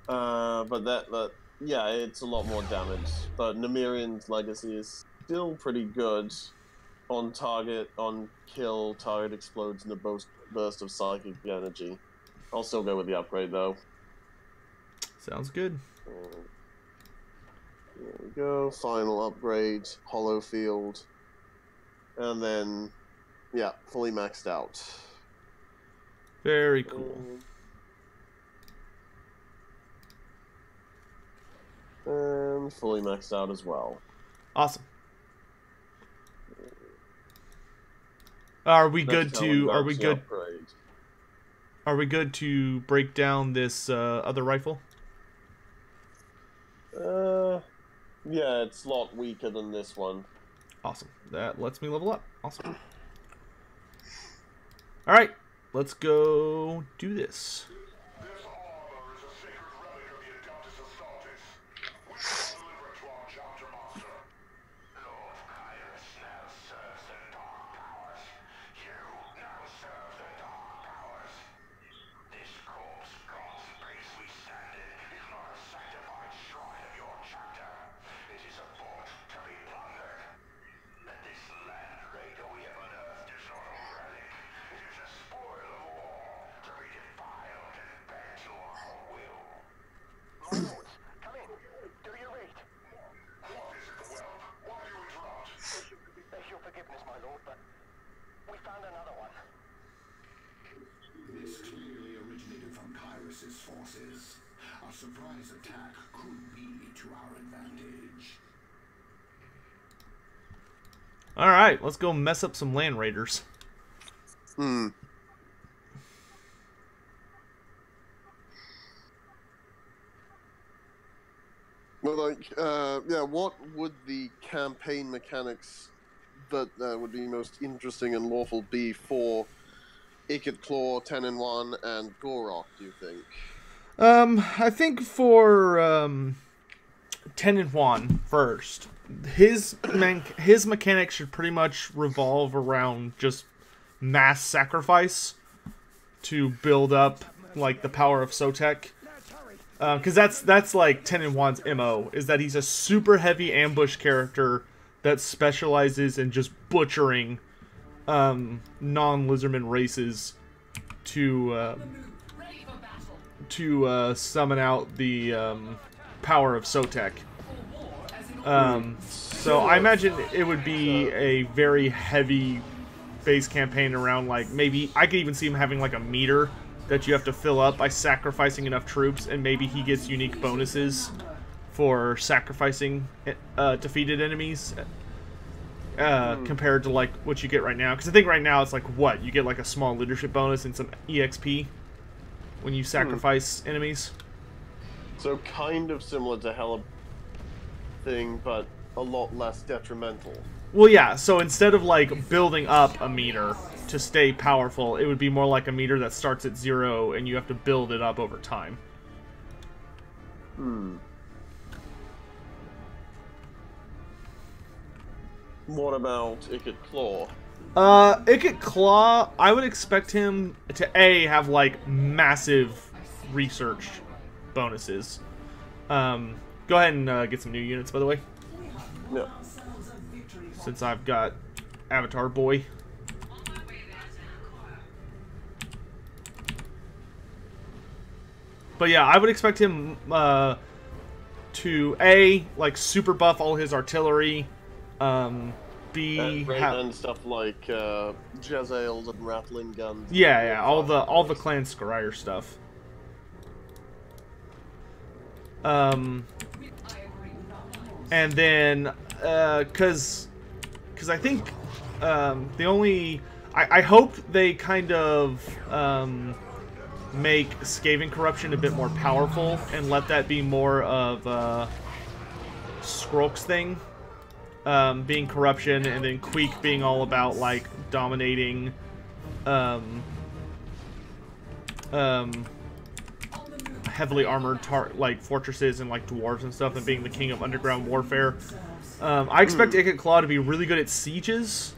But that yeah, it's a lot more damage. But Nemirian's Legacy is still pretty good. On target, on kill, target explodes in a burst of psychic energy. I'll still go with the upgrade though. Sounds good. There we go. Final upgrade, Hollow Field, and then yeah, fully maxed out. Very cool. And fully maxed out as well. Awesome. Are we good to? Are we good? Upgrade. Are we good to break down this other rifle? Yeah, it's a lot weaker than this one. Awesome. That lets me level up. Awesome. All right, let's go do this. This armor is a sacred relic of the Adeptus Astartes. We shall deliver it to our chapter master. Lord Kairos now serves the dark powers. You now serve the dark powers. This corpse god's place we stand in is not a sanctified shrine of your chapter. It is a fort to be plundered. And this land raider we have unearthed is not a relic. It is a spoil of war to be defiled and bent to our will. My lords, come in. Do you read? What is it, Whelp? Why do you interrupt? Beg your forgiveness, my lord, but we found another one. This clearly originated from Kairos' forces. A surprise attack could be to our advantage. All right, let's go mess up some land raiders. Well, like, yeah, what would the campaign mechanics that would be most interesting and lawful be for Ikit Claw, 10-in-1, and Gorok, do you think? I think for 10-in-1 first, his mechanics should pretty much revolve around just mass sacrifice to build up like the power of Sotek. Because that's like 10-in-1's MO, is that he's a super heavy ambush character that specializes in just butchering non-lizardman races to summon out the power of Sotek. So I imagine it would be a very heavy base campaign around, like, maybe I could even see him having like a meter that you have to fill up by sacrificing enough troops, and maybe he gets unique bonuses for sacrificing defeated enemies compared to like what you get right now. Because I think right now it's like, what, you get like a small leadership bonus and some EXP when you sacrifice enemies. So kind of similar to Hella thing, but a lot less detrimental. Well, yeah, so instead of like building up a meter to stay powerful, it would be more like a meter that starts at 0 and you have to build it up over time. What about Ikit Claw? Ikit Claw, I would expect him to have like massive research bonuses. Go ahead and get some new units, by the way. No. Since I've got Avatar Boy. But yeah, I would expect him to like super buff all his artillery. B and stuff like Jezzails and rattling guns. Yeah, all the Clan Scryer stuff. And then because I think the only I hope they kind of make Skaven corruption a bit more powerful and let that be more of Skrulk's thing, being corruption, and then Queek being all about like dominating heavily armored like fortresses and like dwarves and stuff, and being the king of underground warfare. I expect Ikit Claw to be really good at sieges.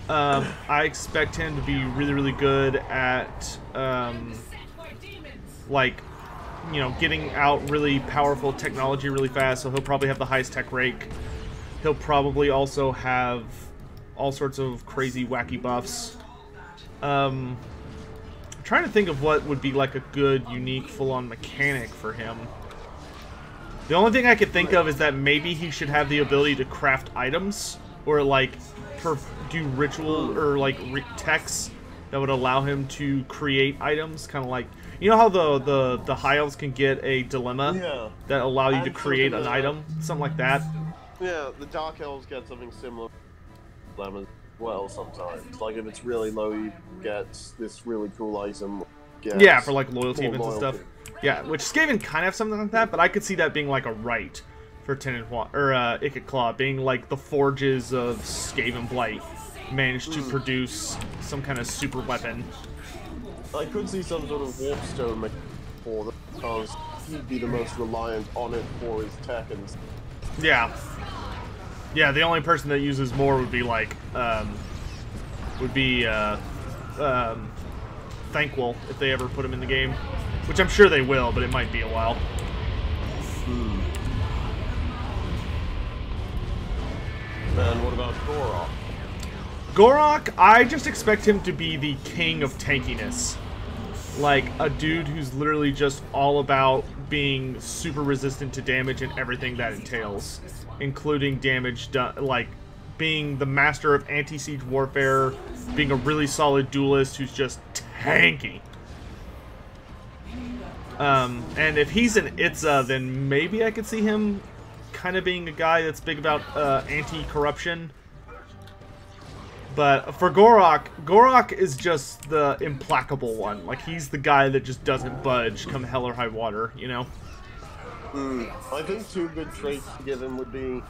I expect him to be really good at like, you know, getting out really powerful technology really fast, so he'll probably have the highest tech rake. He'll probably also have all sorts of crazy wacky buffs. I'm trying to think of what would be like a good, unique, full-on mechanic for him. The only thing I could think of is that maybe he should have the ability to craft items, or like do ritual or like techs that would allow him to create items, kind of like, you know how the high elves can get a dilemma that allow you to create an item, something like that. Yeah, the dark elves get something similar as well sometimes. Like if it's really low, you get this really cool item. Yeah, for like loyalty events and stuff. Yeah, which Skaven kind of have something like that, but I could see that being like a right for Ikit Claw, being like the forges of Skaven Blight managed to produce some kind of super weapon. I could see some sort of warpstone for that, because he'd be the most reliant on it for his tech and stuff. Yeah. Yeah, the only person that uses more would be like, Thankwell, if they ever put him in the game. Which I'm sure they will, but it might be a while. And what about Gorok? Gorok, I just expect him to be the king of tankiness. Like, a dude who's literally just all about being super resistant to damage and everything that entails. Including damage done, like, being the master of anti-siege warfare, being a really solid duelist who's just tanky. And if he's an Itza, then maybe I could see him kind of being a guy that's big about anti-corruption. But for Gorok, Gorok is just the implacable one. Like, he's the guy that just doesn't budge come hell or high water, you know? I think two good traits to give him would be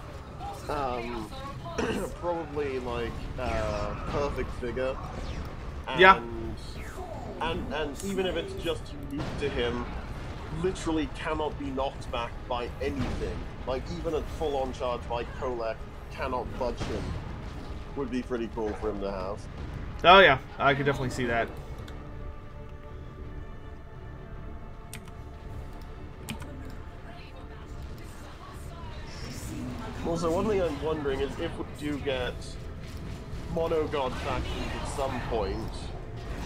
probably like perfect figure. And, yeah. And even if it's just unique to him, literally cannot be knocked back by anything. Like even a full-on charge by Kolek cannot budge him. Would be pretty cool for him to have. Oh yeah, I could definitely see that. Also, one thing I'm wondering is if we do get mono-god factions at some point,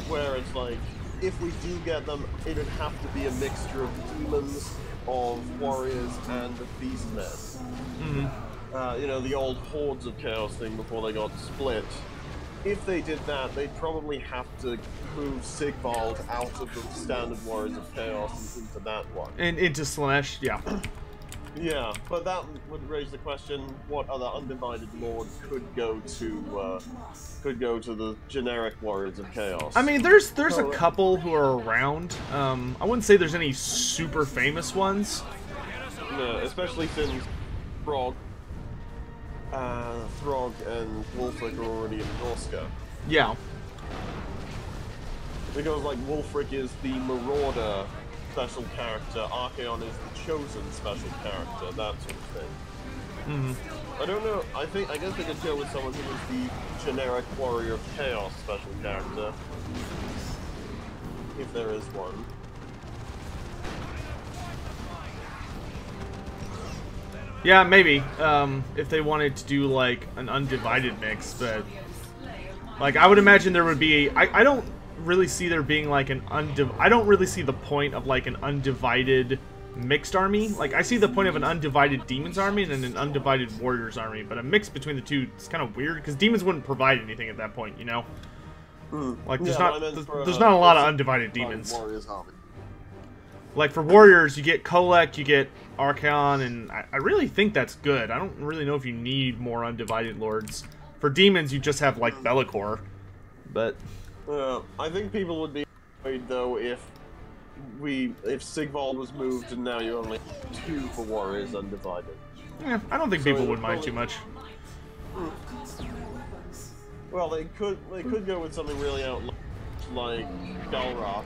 where it's like, if we do get them, it would have to be a mixture of demons, of warriors, and of beastmen. You know, the old Hordes of Chaos thing before they got split. If they did that, they'd probably have to move Sigvald out of the standard Warriors of Chaos and into that one. And into Slanesh, yeah. Yeah, but that would raise the question: what other undivided lord could go to the generic Warriors of Chaos? I mean, there's a couple who are around. I wouldn't say there's any super famous ones. No, especially since Throg and Wulfric are already in Norska. Yeah. Because like Wulfric is the Marauder special character, Archaon is the chosen special character, that sort of thing. I don't know, I guess they could go with someone who was the generic Warrior of Chaos special character. If there is one. Yeah, maybe. If they wanted to do like an undivided mix, but like I would imagine there would be. I don't really see there being like an I don't really see the point of like an undivided mixed army. Like I see the point of an undivided demons army and an undivided warriors army, but a mix between the two is kind of weird because demons wouldn't provide anything at that point, you know. Like there's not a lot of undivided demons. Like for warriors, you get Kolek, you get Archaon, and I really think that's good. I don't really know if you need more undivided lords. For demons, you just have like Be'lakor, but I think people would be though if Sigvald was moved and now you only have 2 for Warriors Undivided. Yeah, I don't think people would mind too much. Well, they could go with something really outlandish like Galrach.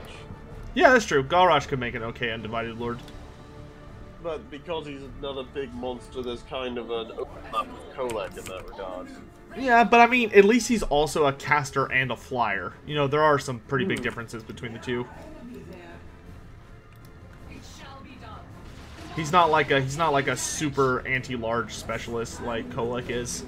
Yeah, that's true. Galrach could make an okay Undivided Lord. But because he's another big monster, there's kind of an overlap with Kolek in that regard. Yeah, but I mean, at least he's also a caster and a flyer. You know, there are some pretty big differences between the two. He's not like a super anti-large specialist like Kolek is.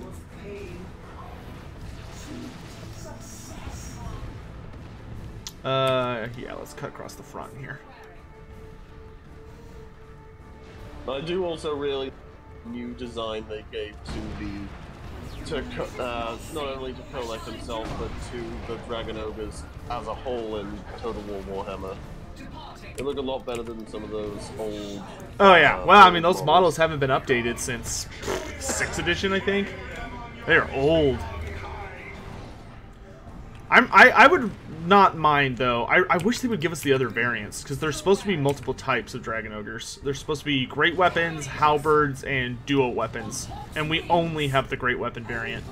Yeah, let's cut across the front here. I do also really new design they gave not only to Kolek himself, but to the Dragon Ogres as a whole in Total War Warhammer. They look a lot better than some of those old... Oh yeah, well I mean those models haven't been updated since 6th edition, I think. They're old. I would not mind though. I wish they would give us the other variants, because there's supposed to be multiple types of Dragon Ogres. There's supposed to be great weapons, halberds, and dual weapons, and we only have the great weapon variant.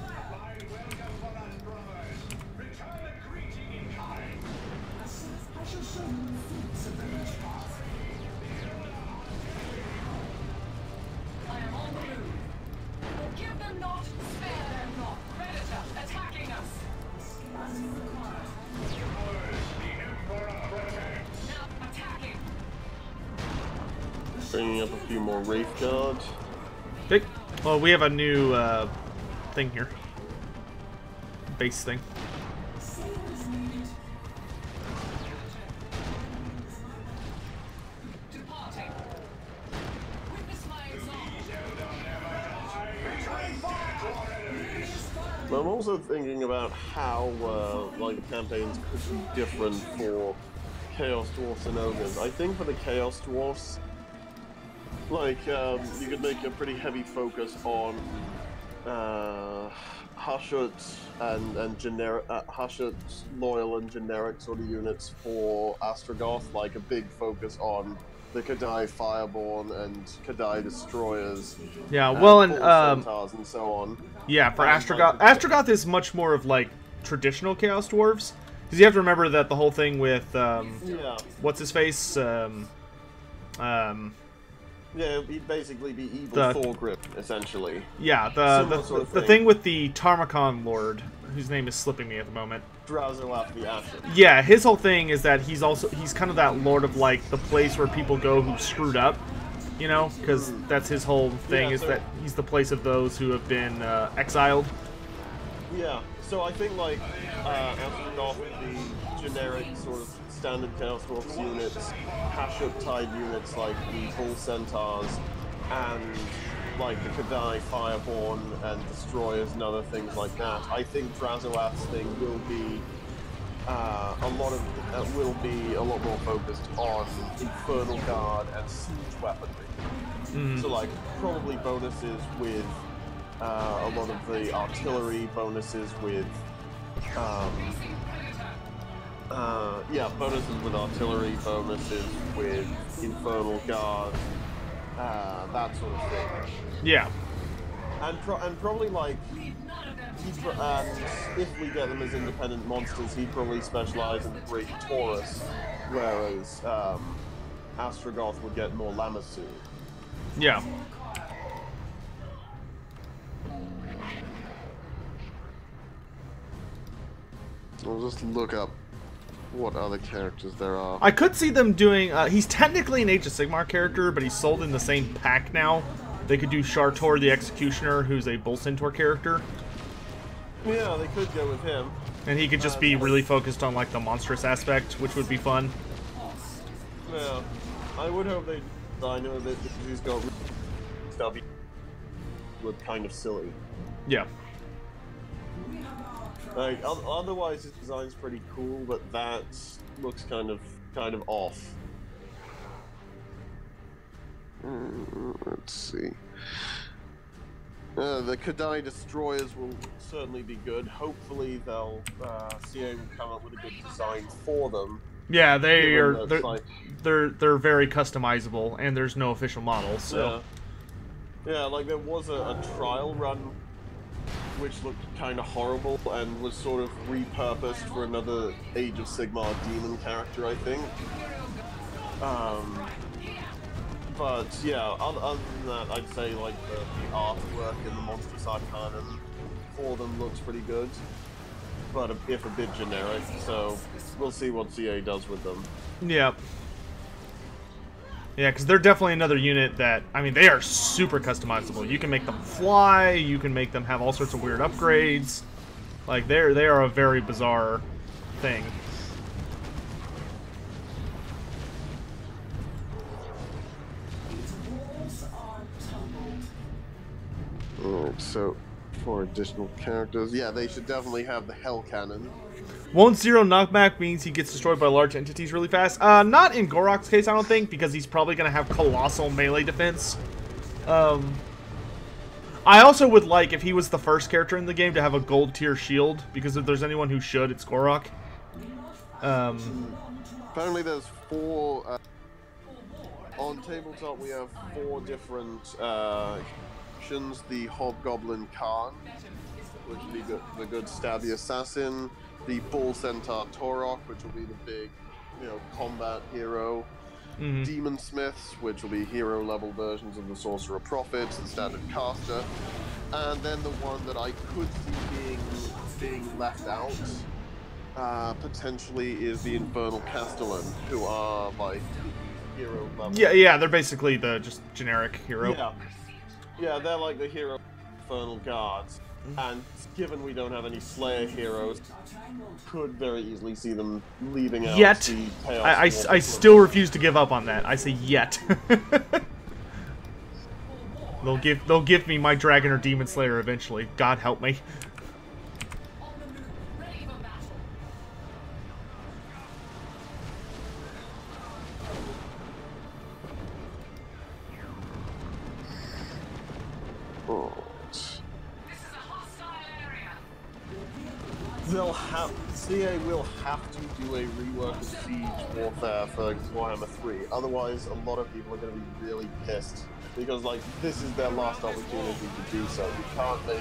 Bringing up a few more Wraith Guards. Well, we have a new thing here. Base thing. I'm also thinking about how like the campaigns could be different for Chaos Dwarfs and Ogres. I think for the Chaos Dwarfs, like you could make a pretty heavy focus on Hashut and generic Hashut loyal and generic sort of units for Astrogoth, like a big focus on the Kadai Fireborn and Kadai Destroyers. Yeah, well, and Centaurs and so on. Yeah, for Astrogoth, Astrogoth is much more of like traditional Chaos Dwarves, because you have to remember that the whole thing with what's his face, yeah, he'd basically be evil Thorgrip, essentially. Yeah, the thing with the Tarmakon Lord, whose name is slipping me at the moment. Drazoath the Ashen. Yeah, his whole thing is that he's kind of that lord of like the place where people go who screwed up, you know, because that's his whole thing is that he's the place of those who have been exiled. Yeah, so I think like Astrogoth would be generic sort of standard Chaos Dwarfs units, Hashut type units like the Bull Centaurs, and like the Kadai Fireborn and Destroyers and other things like that. I think Drazoath's thing will be a lot more focused on Infernal Guard and siege weaponry. So like probably bonuses with a lot of the artillery, bonuses with bonuses with artillery, bonuses with Infernal Guard, that sort of thing. Yeah. And probably like, if we get them as independent monsters, he'd probably specialize in the Great Taurus, whereas Astrogoth would get more Lamassu. Yeah. I'll just look up what other characters there are. I could see them doing... he's technically an Age of Sigmar character, but he's sold in the same pack now. They could do Shartor the Executioner, who's a Bull Centaur character. Yeah, they could go with him. And he could just be really focused on like the monstrous aspect, which would be fun. Yeah, I would hope they design him a bit because he's got stuff look kind of silly. Yeah. Like otherwise his design's pretty cool, but that looks kind of off. Let's see. The Kadai Destroyers will certainly be good. Hopefully they'll CA will come up with a good design for them. Yeah, Given that's like, they're very customizable, and there's no official model. So yeah, like there was a trial run which looked kind of horrible and was sort of repurposed for another Age of Sigmar demon character, I think. But yeah, other than that, I'd say like the artwork in the Monstrous Arcanum for them looks pretty good, but if a bit generic. So we'll see what CA does with them. yeah. Yeah, because they're definitely another unit that, I mean, they are super customizable. You can make them fly, you can make them have all sorts of weird upgrades. Like, they are a very bizarre thing. Alright, so for additional characters, yeah, they should definitely have the Hell Cannon. Won't zero knockback means he gets destroyed by large entities really fast? Not in Gorok's case, I don't think, because he's probably going to have colossal melee defense. I also would like, if he was the first character in the game, to have a gold tier shield, because if there's anyone who should, it's Gorok. Apparently there's 4... on tabletop we have 4 different options. The Hobgoblin Khan, which will be the good stabby assassin. The Bull Centaur Torok, which will be the big, combat hero. Demon Smiths, which will be hero-level versions of the Sorcerer Prophet, the standard caster. And then the one that I could see being left out, potentially, is the Infernal Castellan, who are, like, hero level. Yeah, they're basically the just generic hero. Yeah, they're like the hero Infernal Guards. And given we don't have any Slayer heroes, could very easily see them leaving out the Chaos. I still refuse to give up on that. I say yet. They'll give me my Dragon or Demon Slayer eventually. God help me. CA will have to do a rework of Siege Warfare for Warhammer 3. Otherwise, a lot of people are going to be really pissed. Because, like, this is their last opportunity to do so. You can't make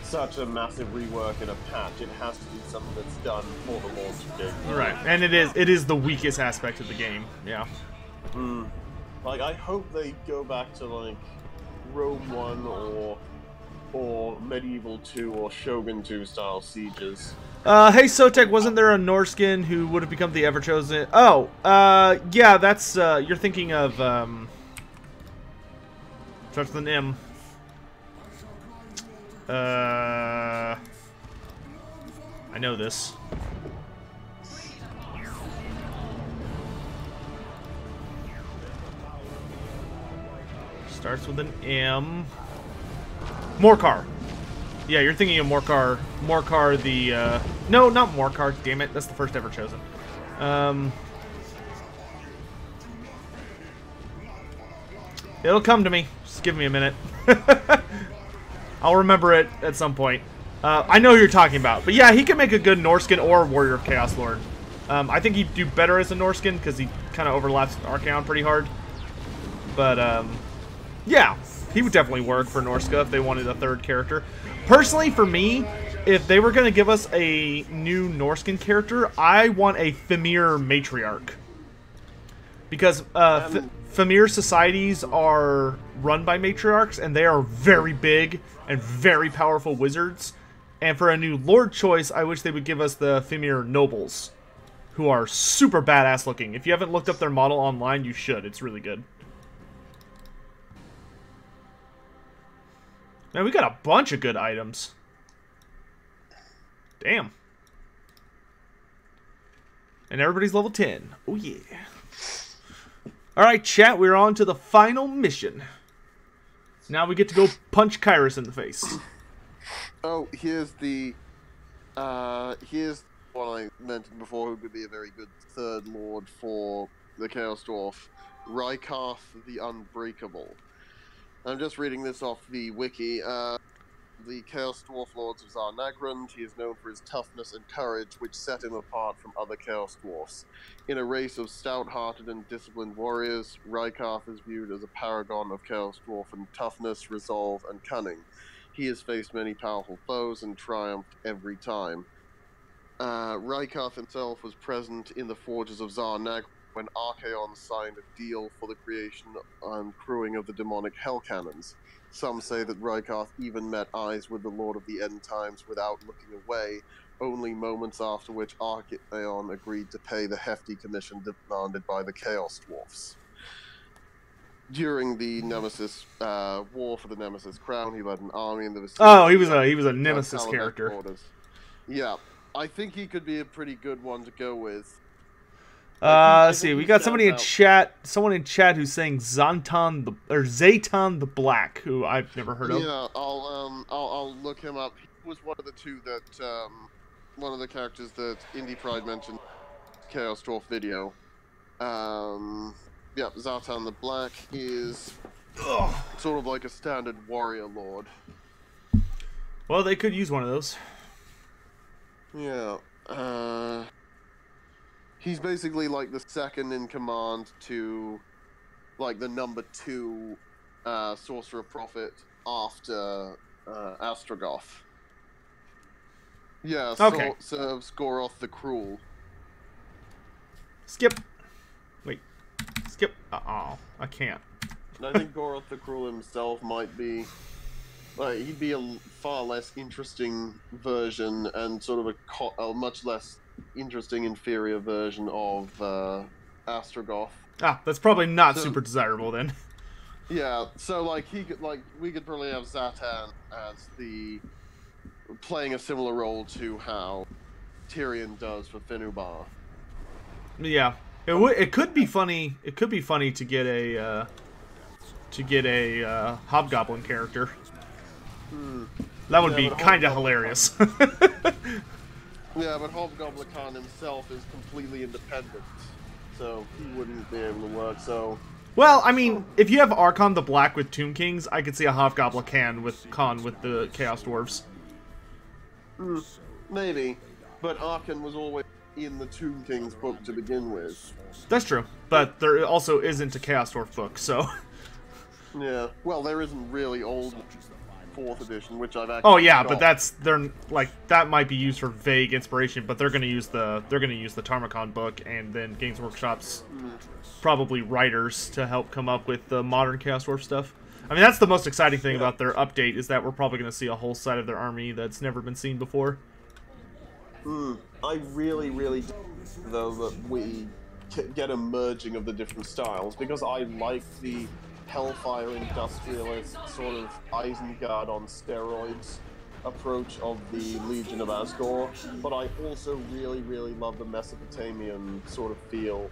such a massive rework in a patch. It has to be something that's done for the launch of game. Right, and it is the weakest aspect of the game, yeah. Like, I hope they go back to, like, Rome 1 or Medieval 2 or Shogun 2 style sieges. Hey Sotek, wasn't there a Norskin who would have become the Everchosen? Oh, yeah, that's, you're thinking of, starts with an M. I know this. Starts with an M. Morcar. Yeah, you're thinking of Morcar. Morcar the, no, not Morcar, damn it. That's the first Everchosen. It'll come to me. Just give me a minute. I'll remember it at some point. I know who you're talking about. But yeah, he can make a good Norskin or Warrior of Chaos Lord. I think he'd do better as a Norskin because he kind of overlaps Archaon pretty hard. But, yeah. He would definitely work for Norska if they wanted a third character. Personally, for me, if they were going to give us a new Norskin character, I want a Fimir Matriarch. Because Fimir societies are run by matriarchs, and they are very big and very powerful wizards. And for a new Lord choice, I wish they would give us the Fimir Nobles, who are super badass looking. If you haven't looked up their model online, you should. It's really good. Man, we got a bunch of good items. Damn. And everybody's level 10. Oh, yeah. Alright, chat, we're on to the final mission. Now we get to go punch Kairos in the face. Oh, here's what I mentioned before, who could be a very good third lord for the Chaos Dwarf. Rykarth the Unbreakable. I'm just reading this off the wiki. the Chaos Dwarf Lords of Zarnagrand. He is known for his toughness and courage, which set him apart from other Chaos Dwarfs. In a race of stout-hearted and disciplined warriors, Rykarth is viewed as a paragon of Chaos Dwarf toughness, resolve, and cunning. He has faced many powerful foes and triumphed every time. Rykarth himself was present in the forges of Zarnagrand when Archaon signed a deal for the creation and crewing of the demonic Hell Cannons. Some say that Rykarth even met eyes with the Lord of the End Times without looking away, only moments after which Archaon agreed to pay the hefty commission demanded by the Chaos Dwarfs. During the Nemesis war for the Nemesis Crown, he led an army in the vicinity. Oh, he was a Nemesis character. Borders. Yeah, I think he could be a pretty good one to go with. Let's see. We got somebody in chat. Someone in chat who's saying Zayton the Black, who I've never heard of. Yeah, I'll look him up. He was one of the two that one of the characters that Indie Pride mentioned. Chaos Dwarf video. Yeah, Zayton the Black is sort of like a standard warrior lord. Well, they could use one of those. Yeah. He's basically like the second in command to, like, the number 2 Sorcerer Prophet after Astrogoth. Yeah, okay. serves Goroth the Cruel. Skip. Wait. Skip. Oh, I can't. And I think Goroth the Cruel himself might be... Like, he'd be a far less interesting version and sort of a much less interesting inferior version of Astrogoth. Ah, that's probably not super desirable then. Yeah, so like we could probably have Zatan as playing a similar role to how Tyrion does for Finubar. Yeah, it could be funny. It could be funny to get a Hobgoblin character. That would be kind of hilarious. Yeah, but Hobgoblin Khan himself is completely independent, so he wouldn't be able to work, so... Well, I mean, if you have Archon the Black with Tomb Kings, I could see a Hobgoblin Khan with the Chaos Dwarves. Maybe, but Archon was always in the Tomb Kings book to begin with. That's true, but there also isn't a Chaos Dwarf book, so... Yeah, well, there isn't really old 4th edition, which I've actually... Oh yeah, but that might be used for vague inspiration, but they're gonna use the Tarmacon book, and then Games Workshop's probably writers to help come up with the modern Chaos Dwarf stuff. I mean, that's the most exciting thing about their update, is that we're probably gonna see a whole side of their army that's never been seen before. I really, really do, though, that we get a merging of the different styles, because I like the Hellfire Industrialist, sort of Isengard on steroids approach of the Legion of Asgore, but I also really, really love the Mesopotamian sort of feel,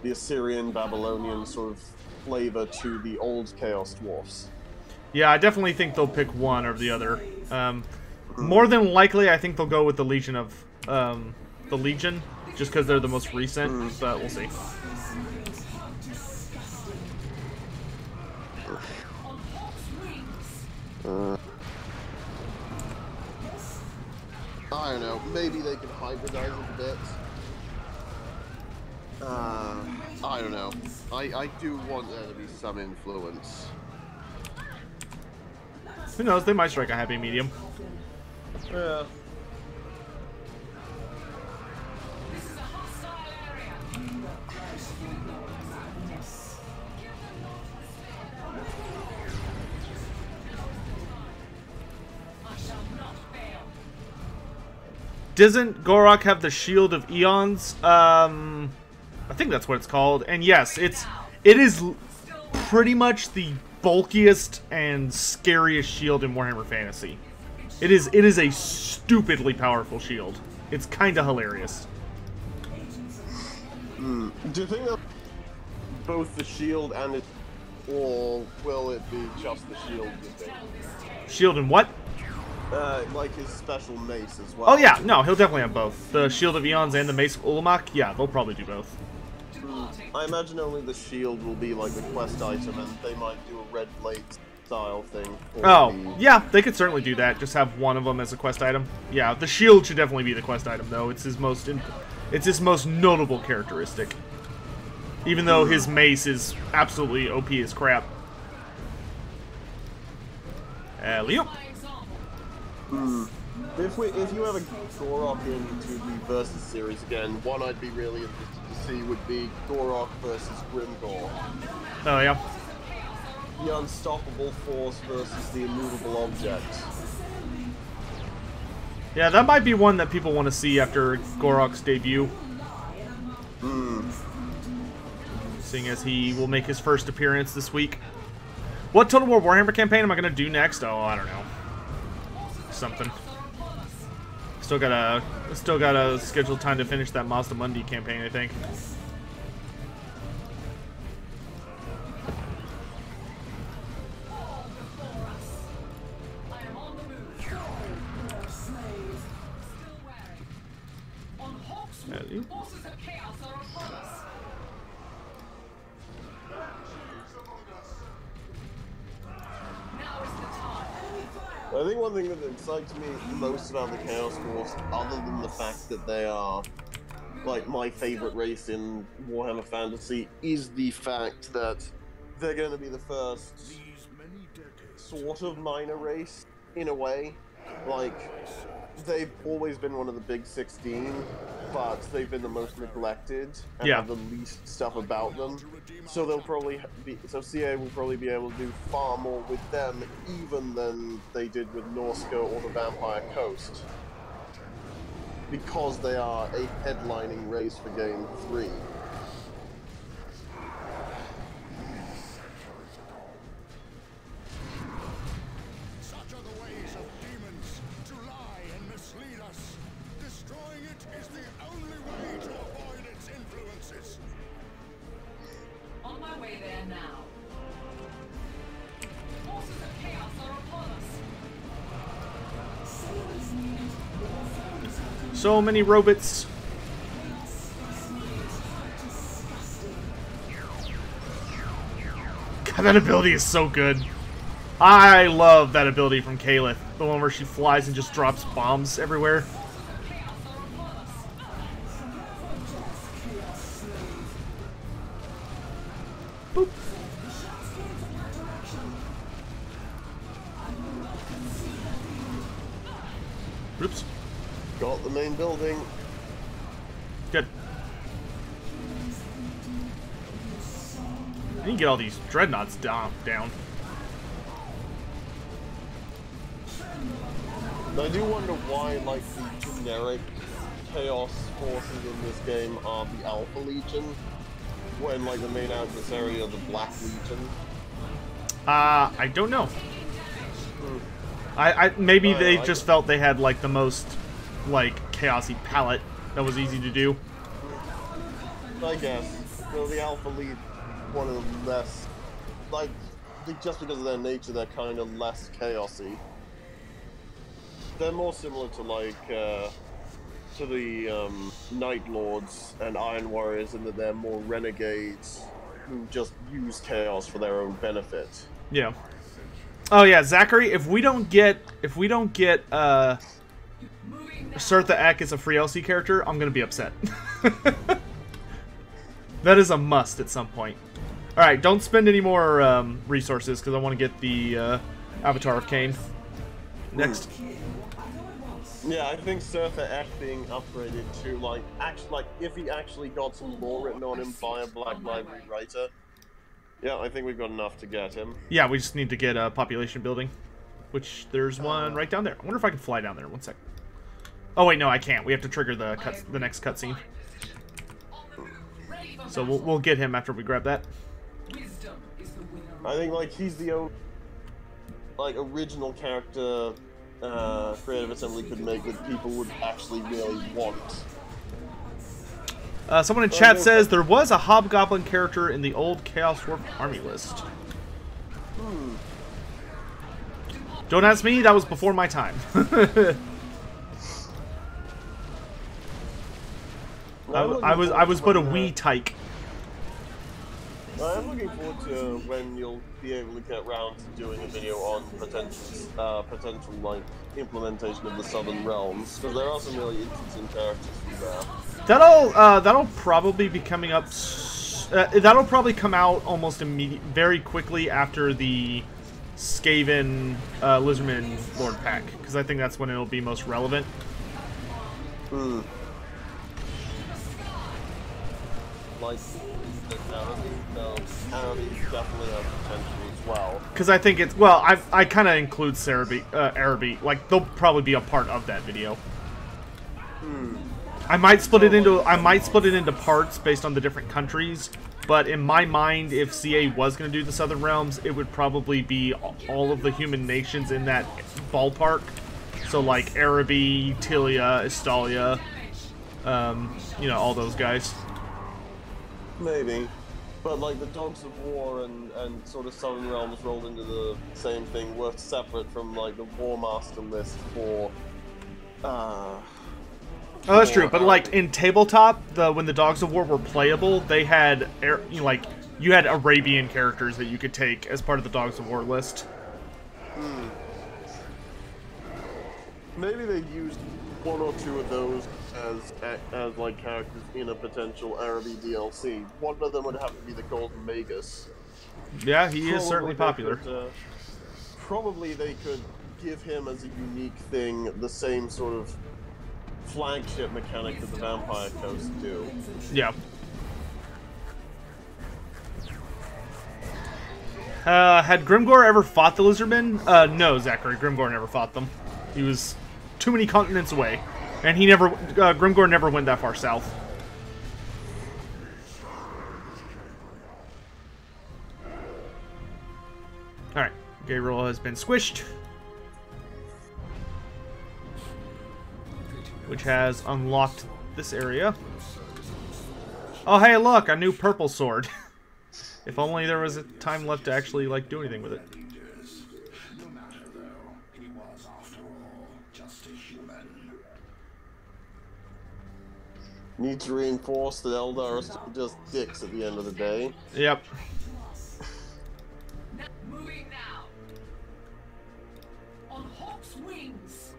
the Assyrian, Babylonian sort of flavor to the old Chaos Dwarfs. Yeah, I definitely think they'll pick one or the other. More than likely, I think they'll go with the Legion of the Legion, just because they're the most recent, but we'll see. I don't know, maybe they can hybridize it a bit. I don't know. I do want there to be some influence. Who knows, they might strike a happy medium. Yeah. Doesn't Gorok have the Shield of Eons? I think that's what it's called. And yes, it is pretty much the bulkiest and scariest shield in Warhammer Fantasy. It is a stupidly powerful shield. It's kind of hilarious. Do you think that both the shield and it, or will it be just the shield, do you think? Shield and what? Like his special mace as well. Oh yeah, no, he'll definitely have both. The Shield of Eons and the Mace of Ulamok, yeah, they'll probably do both. I imagine only the shield will be like the quest item, and they might do a red blade style thing. Or Oh, yeah, they could certainly do that. Just have one of them as a quest item. Yeah, the shield should definitely be the quest item, though. It's his most notable characteristic. Even though his mace is absolutely OP as crap. Leo. If you ever Gorok into the Versus series again, one I'd be really interested to see would be Gorok versus Grimgor. Oh, yeah. The unstoppable force versus the immovable object. Yeah, that might be one that people want to see after Gorok's debut. Seeing as he will make his first appearance this week. What Total War Warhammer campaign am I going to do next? Oh, I don't know. Something. Still gotta schedule time to finish that Mazda Mundi campaign, I think. Forces of chaos are upon us. Now is the time. I think one thing that excites me most about the Chaos Force, other than the fact that they are like my favorite race in Warhammer Fantasy, is the fact that they're going to be the first sort of minor race in a way. Like, they've always been one of the big 16, but they've been the most neglected and have the least stuff about them. So they'll probably CA will probably be able to do far more with them, even than they did with Norsko or the Vampire Coast, because they are a headlining race for Game 3. On my way there now. Forces of chaos are upon us. So many robots. God, that ability is so good. I love that ability from Kalith. The one where she flies and just drops bombs everywhere. Boop. Oops. Got the main building. Good. I need to get all these dreadnoughts down. I do wonder why, like, the generic Chaos forces in this game are the Alpha Legion, when, like, the main adversary are the Black Legion. I don't know. Maybe they just felt they had, like, the most, like, chaosy palette that was easy to do. I guess. So the Alpha Lead, one of the less, like, just because of their nature, they're kind of less chaosy. They're more similar to, like, to the Night Lords and Iron Warriors in that they're more renegades who just use chaos for their own benefit. Yeah. Oh yeah, Zachary, if we don't get Sertha Ek as a free LC character, I'm gonna be upset. That is a must at some point. Alright, don't spend any more resources because I want to get the Avatar of Cain. Next. Yeah, I think Sertha Ek being upgraded to, like, if he actually got some lore written on him by a Black Library writer, yeah, I think we've got enough to get him. Yeah, we just need to get a population building, which there's one right down there. I wonder if I can fly down there. One sec. Oh wait, no, I can't. We have to trigger the next cutscene. So we'll get him after we grab that. I think, like, he's the only, like, original character Creative Assembly could make that people would actually really want. Someone in chat says there was a Hobgoblin character in the old Chaos Dwarf army list. Don't ask me, that was before my time. I was but a wee tyke. I'm looking forward to when you'll be able to get around to doing a video on potential like implementation of the Southern Realms, because there are some really interesting characters from there. That'll probably be coming up. That'll probably come out almost very quickly after the Skaven Lizardman Lord pack, because I think that's when it'll be most relevant. Hmm. Like, Araby definitely has potential as well. Because I think it's, well, I kind of include Araby. Like, they'll probably be a part of that video. Hmm. I might split it into parts based on the different countries. But in my mind, if CA was going to do the Southern Realms, it would probably be all of the human nations in that ballpark. So like Araby, Tilia, Estalia, you know, all those guys. Maybe. But like the Dogs of War and sort of Southern Realms rolled into the same thing were separate from like the War Master list for Oh, that's true. But like in tabletop, when the Dogs of War were playable, they had you had Arabian characters that you could take as part of the Dogs of War list. Hmm. Maybe they used one or two of those as like characters in a potential Araby DLC. One of them would have to be the Golden Magus. Yeah, he is certainly popular. Probably they could give him as a unique thing the same sort of flagship mechanic that the Vampire Coast do. Yeah. Had Grimgor ever fought the Lizardmen? No, Zachary. Grimgor never fought them. He was too many continents away. And he never, Grimgor never went that far south. Alright, Gabriel has been squished. Which has unlocked this area. Oh, hey, look, a new purple sword. If only there was a time left to actually, like, do anything with it. No matter though, he was after all just a human. Need to reinforce that Eldar are just dicks at the end of the day. Yep. Moving now. On Hawk's wings.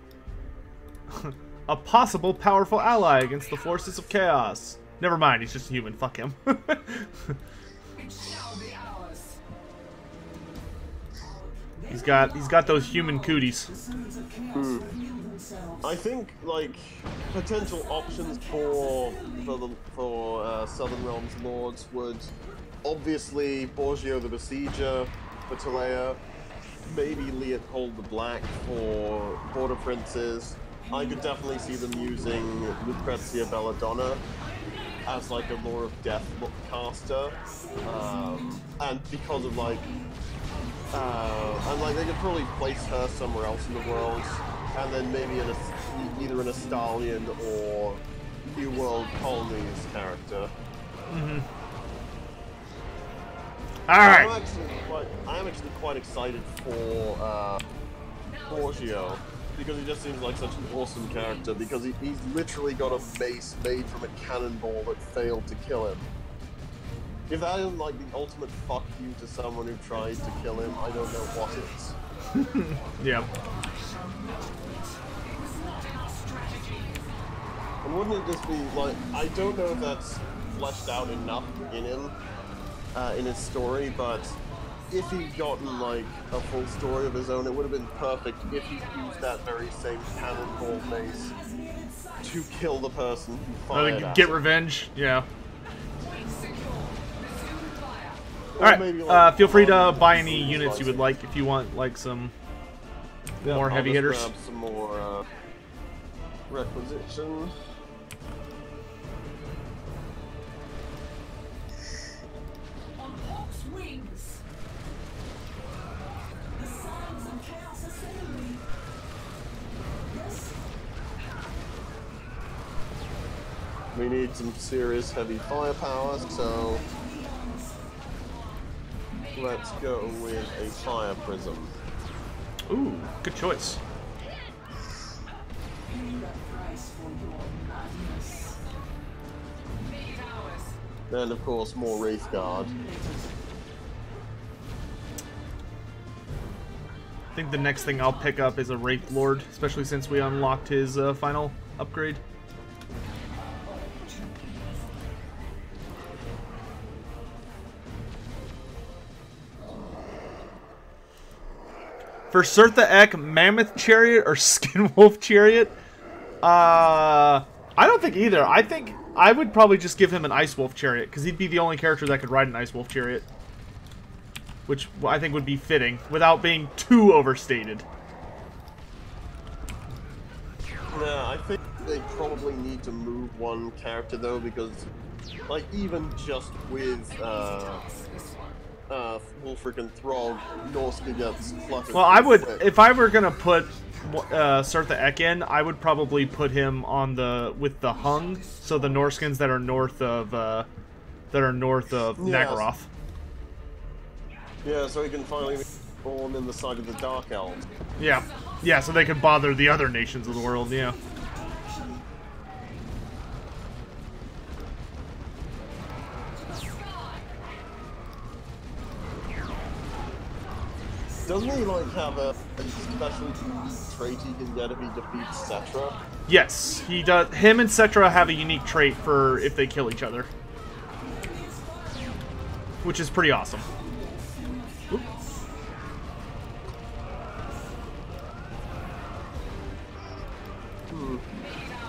A possible powerful ally against the forces of chaos. Never mind, he's just a human. Fuck him. It shall be ours. He's got those human cooties. Hmm. I think like potential options for Southern Realms Lords would obviously Borgio the Besieger for Talea, maybe Leopold the Black for Border Princes. I could definitely see them using Lucrezia Belladonna as like a Lore of Death caster, and because of like, and like they could probably place her somewhere else in the world, and then maybe either an Estalian or New World Colonies character. Mm-hmm. All right. I am actually quite excited for Borgio, because he just seems like such an awesome character, because he's literally got a mace made from a cannonball that failed to kill him. If that isn't like the ultimate fuck you to someone who tried to kill him, I don't know what is. Yeah. And wouldn't it just be like, I don't know if that's fleshed out enough in him, in his story, but if he'd gotten like a full story of his own, it would have been perfect if he used that very same cannonball mace to kill the person who fired at get him. revenge. Yeah. Or Alright, maybe, like, feel free to buy any units you would like if you want, like, some more heavy I'll hitters. just grab some more requisition. On Hawk's wings. The sounds of chaos assembly. Yes. We need some serious heavy firepower, so let's go with a fire prism. Ooh, good choice. Make it ours. And of course, more Wraith Guard. I think the next thing I'll pick up is a Wraith Lord, especially since we unlocked his final upgrade. For Surtha Ek, Mammoth Chariot or Skin Wolf Chariot? I don't think either. I think I would probably just give him an Ice Wolf Chariot, because he'd be the only character that could ride an Ice Wolf Chariot. Which I think would be fitting, without being too overstated. Yeah, I think they probably need to move one character though, because, like, even just with Wolfric and Throg, Norska gets fluttered. Well, I would, if I were gonna put Surtha Ek in, I would probably put him on with the Hung, so the Norskins that are north of Nagaroth. Yeah, so he can finally be born in the side of the Dark Elves. Yeah. Yeah, so they could bother the other nations of the world, yeah. Doesn't he, like, have a special trait he can get if he defeats Cetra? Yes, he does. Him and Cetra have a unique trait for if they kill each other. Which is pretty awesome. Oop.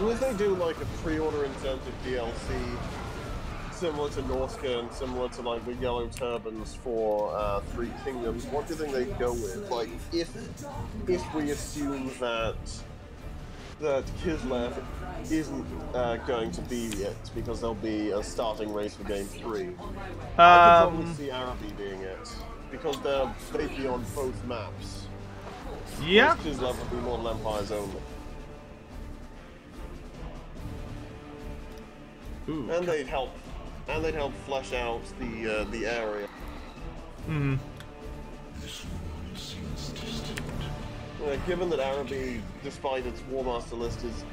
Well, if they do, like, a pre-order incentive DLC, similar to Norska and similar to, like, the Yellow Turbans for Three Kingdoms, what do you think they'd go with? Like, if we assume that Kislev isn't going to be it, because there'll be a starting race for Game 3, I could probably see Araby being it, because they're basically on both maps. Yeah. Kislev would be Mortal Empires only. Ooh, And they'd help flesh out the area. Mm-hmm. Given that Araby, despite its War Master list, is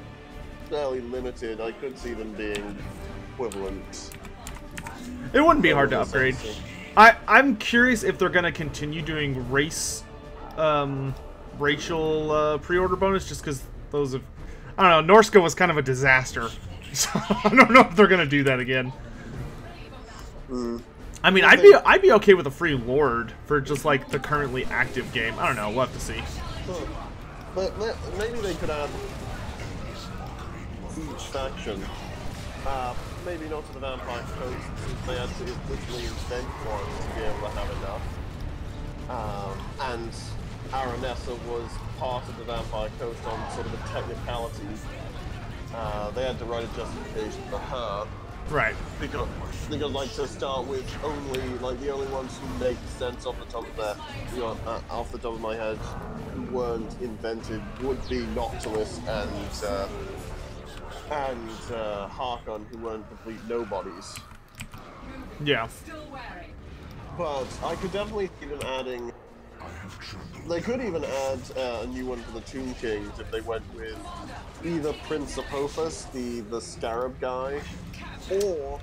fairly limited, I could see them being equivalent. It wouldn't be hard to upgrade. I'm curious if they're gonna continue doing racial pre-order bonus, just because those have, I don't know, Norska was kind of a disaster. So I don't know if they're gonna do that again. I mean, I'd be okay with a free Lord for just like the currently active game. I don't know. We'll have to see. But maybe they could add each faction. Maybe not to the Vampire Coast, since they had to literally invent one to be able to have enough. And Aranessa was part of the Vampire Coast on sort of a technicality. They had to write a justification for her. Right. Because like, to start with, the only ones who make sense off the top of my head, who weren't invented, would be Noctilus and Harkon, who weren't complete nobodies. Yeah. But I could definitely see them adding. They could even add a new one for the Tomb Kings if they went with either Prince Apophis, the Scarab guy, or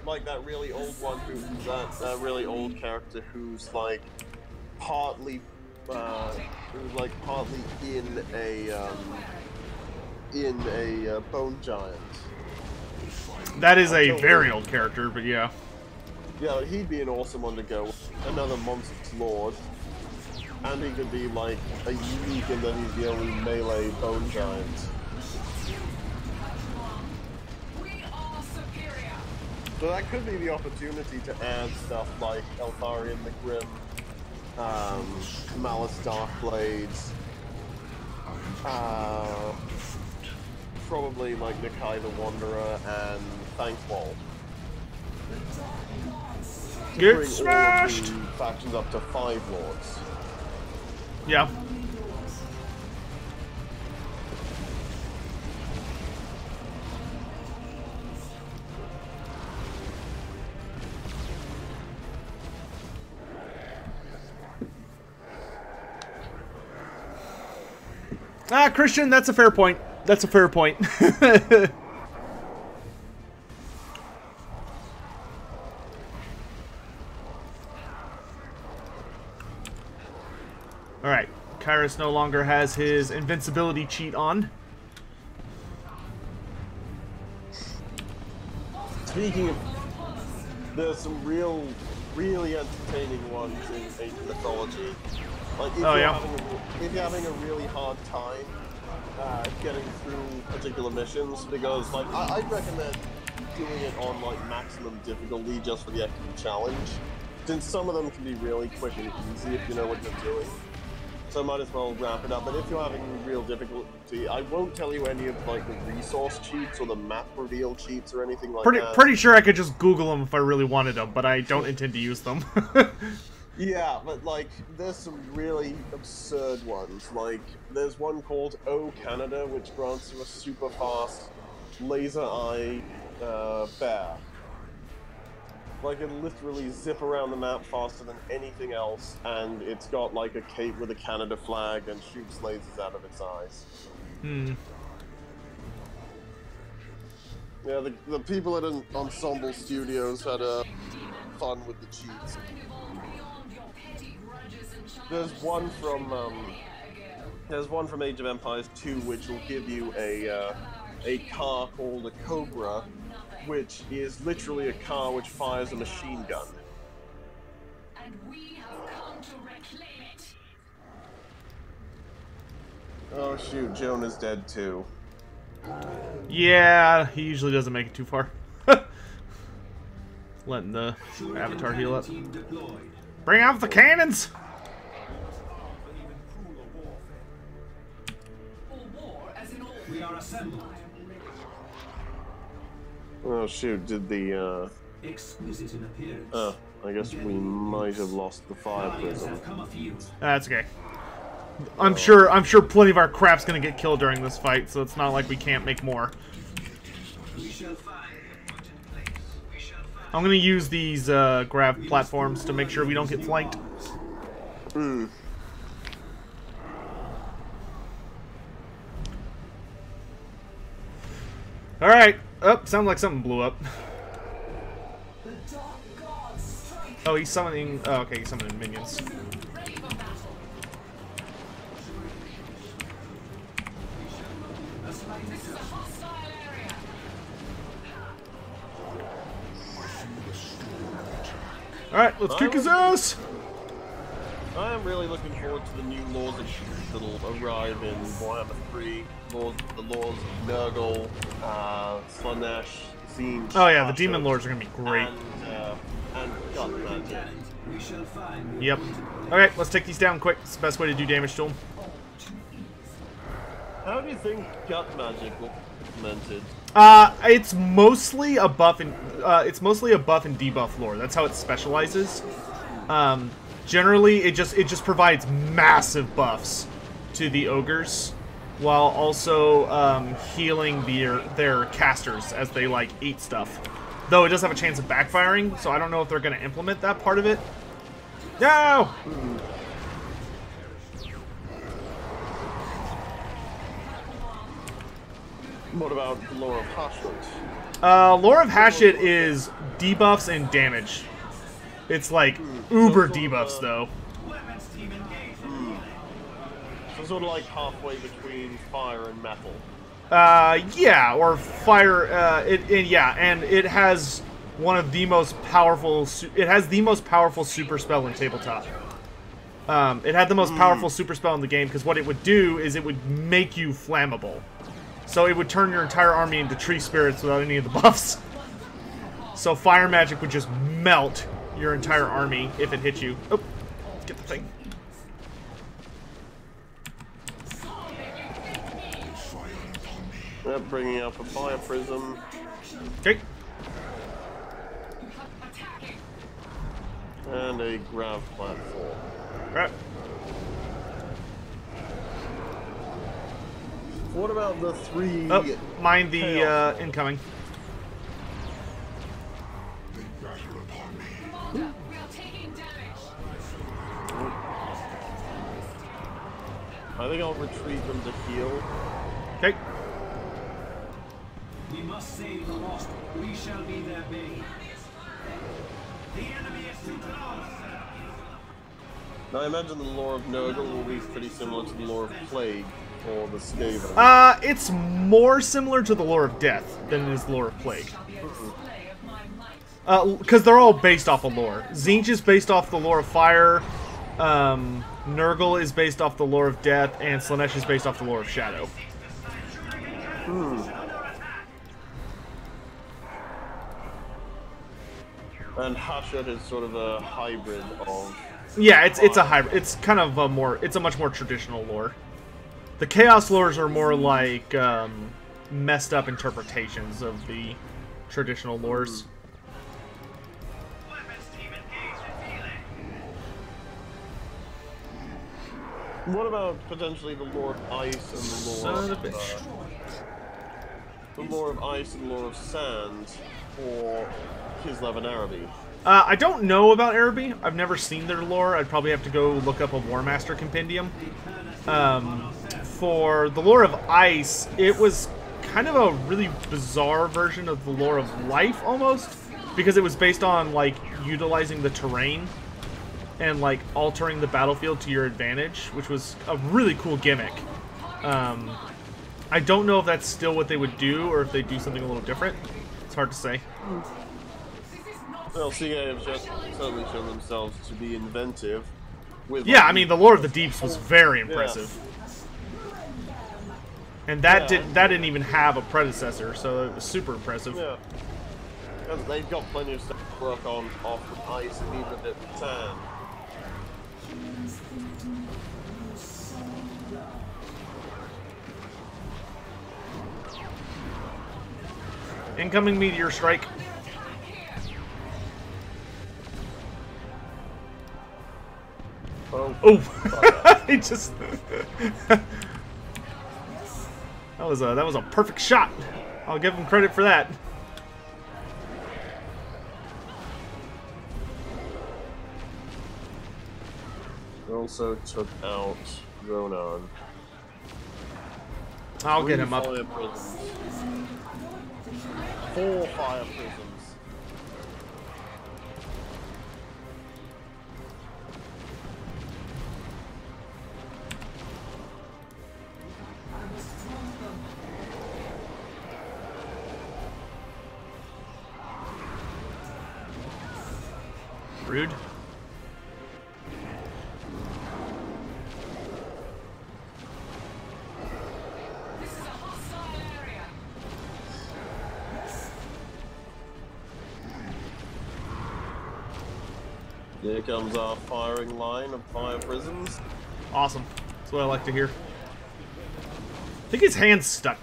like that really old one that really old character who's like partly in a bone giant. That is a very old character, but yeah. Yeah, he'd be an awesome one to go with. Another Monsters Lord. And he could be like a unique in that he's the only melee bone giant. So that could be the opportunity to add stuff like Eltharion the Grim, Malice Darkblades, probably like Nikai the Wanderer and Thankwall. Get smashed! All of the factions up to 5 lords. Yeah. Christian, that's a fair point. That's a fair point. Alright, Kairos no longer has his invincibility cheat on. Speaking of, there's some really entertaining ones in Ancient Mythology. Like if you're having a really hard time getting through particular missions, because like I'd recommend doing it on like maximum difficulty just for the extra challenge, since some of them can be really quick and easy if you know what you're doing. So I might as well wrap it up. But if you're having real difficulty, I won't tell you any of like the resource cheats or the map reveal cheats or anything like that. Pretty sure I could just Google them if I really wanted them, but I don't intend to use them. Yeah, but like, there's some really absurd ones. Like, there's one called O Canada, which grants you a super fast laser eye bear. Like, it literally zip around the map faster than anything else, and it's got like a cape with a Canada flag and shoots lasers out of its eyes. Hmm. Yeah, the people at Ensemble Studios had fun with the cheats. There's one from Age of Empires 2 which will give you a car called a Cobra, which is literally a car which fires a machine gun. And we have come to reclaim it. Oh shoot, Jonah's dead too. Yeah, he usually doesn't make it too far. Letting the Avatar heal up. Bring out the cannons! We are assembled. Oh shoot, did the Exquisite in appearance. oh, I guess we might have lost the fire prism. That's okay. I'm sure plenty of our crap's gonna get killed during this fight, so it's not like we can't make more. I'm gonna use these grav platforms to make sure we don't get flanked. Hmm. Alright. Oh, sounds like something blew up. Oh, he's summoning... Oh, okay, he's summoning minions. Alright, let's kick his ass! I am really looking forward to the new laws of shoot that'll arrive in Warhammer 3. The laws of Nurgle, Slaanesh, Tzeentch. Oh yeah, the Demon Lords are gonna be great. And God Magic. Yep. Okay, let's take these down quick. It's the best way to do damage to them. How do you think Gut Magic will be implemented? It's mostly a buff and debuff lore. That's how it specializes. Generally, it just provides massive buffs to the ogres, while also healing their casters as they like eat stuff. Though it does have a chance of backfiring, so I don't know if they're going to implement that part of it. No! What about Lore of Hashut? Lore of Hashut is debuffs and damage. It's like uber debuffs, though. So sort of like halfway between fire and metal. Yeah, or fire. And it has one of the most powerful. It has the most powerful super spell in tabletop. It had the most powerful super spell in the game because what it would do is it would make you flammable. So it would turn your entire army into tree spirits without any of the buffs. So fire magic would just melt your entire army if it hit you. Oh, let's get the thing. Yep, bringing up a fire prism. Okay. And a grav platform. Right. What about the three... Oh, mind the incoming. We are taking damage. I think I'll retreat them to heal. Okay. We must save the lost. We shall be their bane. The enemy is too close. Now, I imagine the lore of Nurgle will be pretty similar to the lore of Plague or the Skaven. It's more similar to the lore of Death than it is the lore of Plague. Because they're all based off of lore. Tzeentch is based off the lore of Fire, Nurgle is based off the lore of Death, and Slaanesh is based off the lore of Shadow. And Hashut is sort of a hybrid of... Yeah, it's a hybrid. It's kind of it's a much more traditional lore. The Chaos lores are more like messed up interpretations of the traditional lores. What about potentially the lore of Ice and the lore Son of a bitch. the lore of Ice and the lore of Sand for Kislev and Araby? I don't know about Araby. I've never seen their lore. I'd probably have to go look up a Warmaster compendium. For the lore of Ice, it was kind of a really bizarre version of the lore of Life, almost, because it was based on, like, utilizing the terrain and, like, altering the battlefield to your advantage, which was a really cool gimmick. I don't know if that's still what they would do, or if they do something a little different. It's hard to say. Well, CA have just certainly shown themselves to be inventive. With Yeah, I mean, the lore of the Deeps was very impressive. And that didn't even have a predecessor, so it was super impressive. Yeah. And they've got plenty of stuff to work on off the Ice and even a bit of Sand. Incoming meteor strike. Oh, he just that was a perfect shot. I'll give him credit for that. They also took out Ronan. I'll get him up. 4 fire prisms. Rude. This is a hostile area. Here comes our firing line of fire prisms. Awesome. That's what I like to hear. I think his hand's stuck.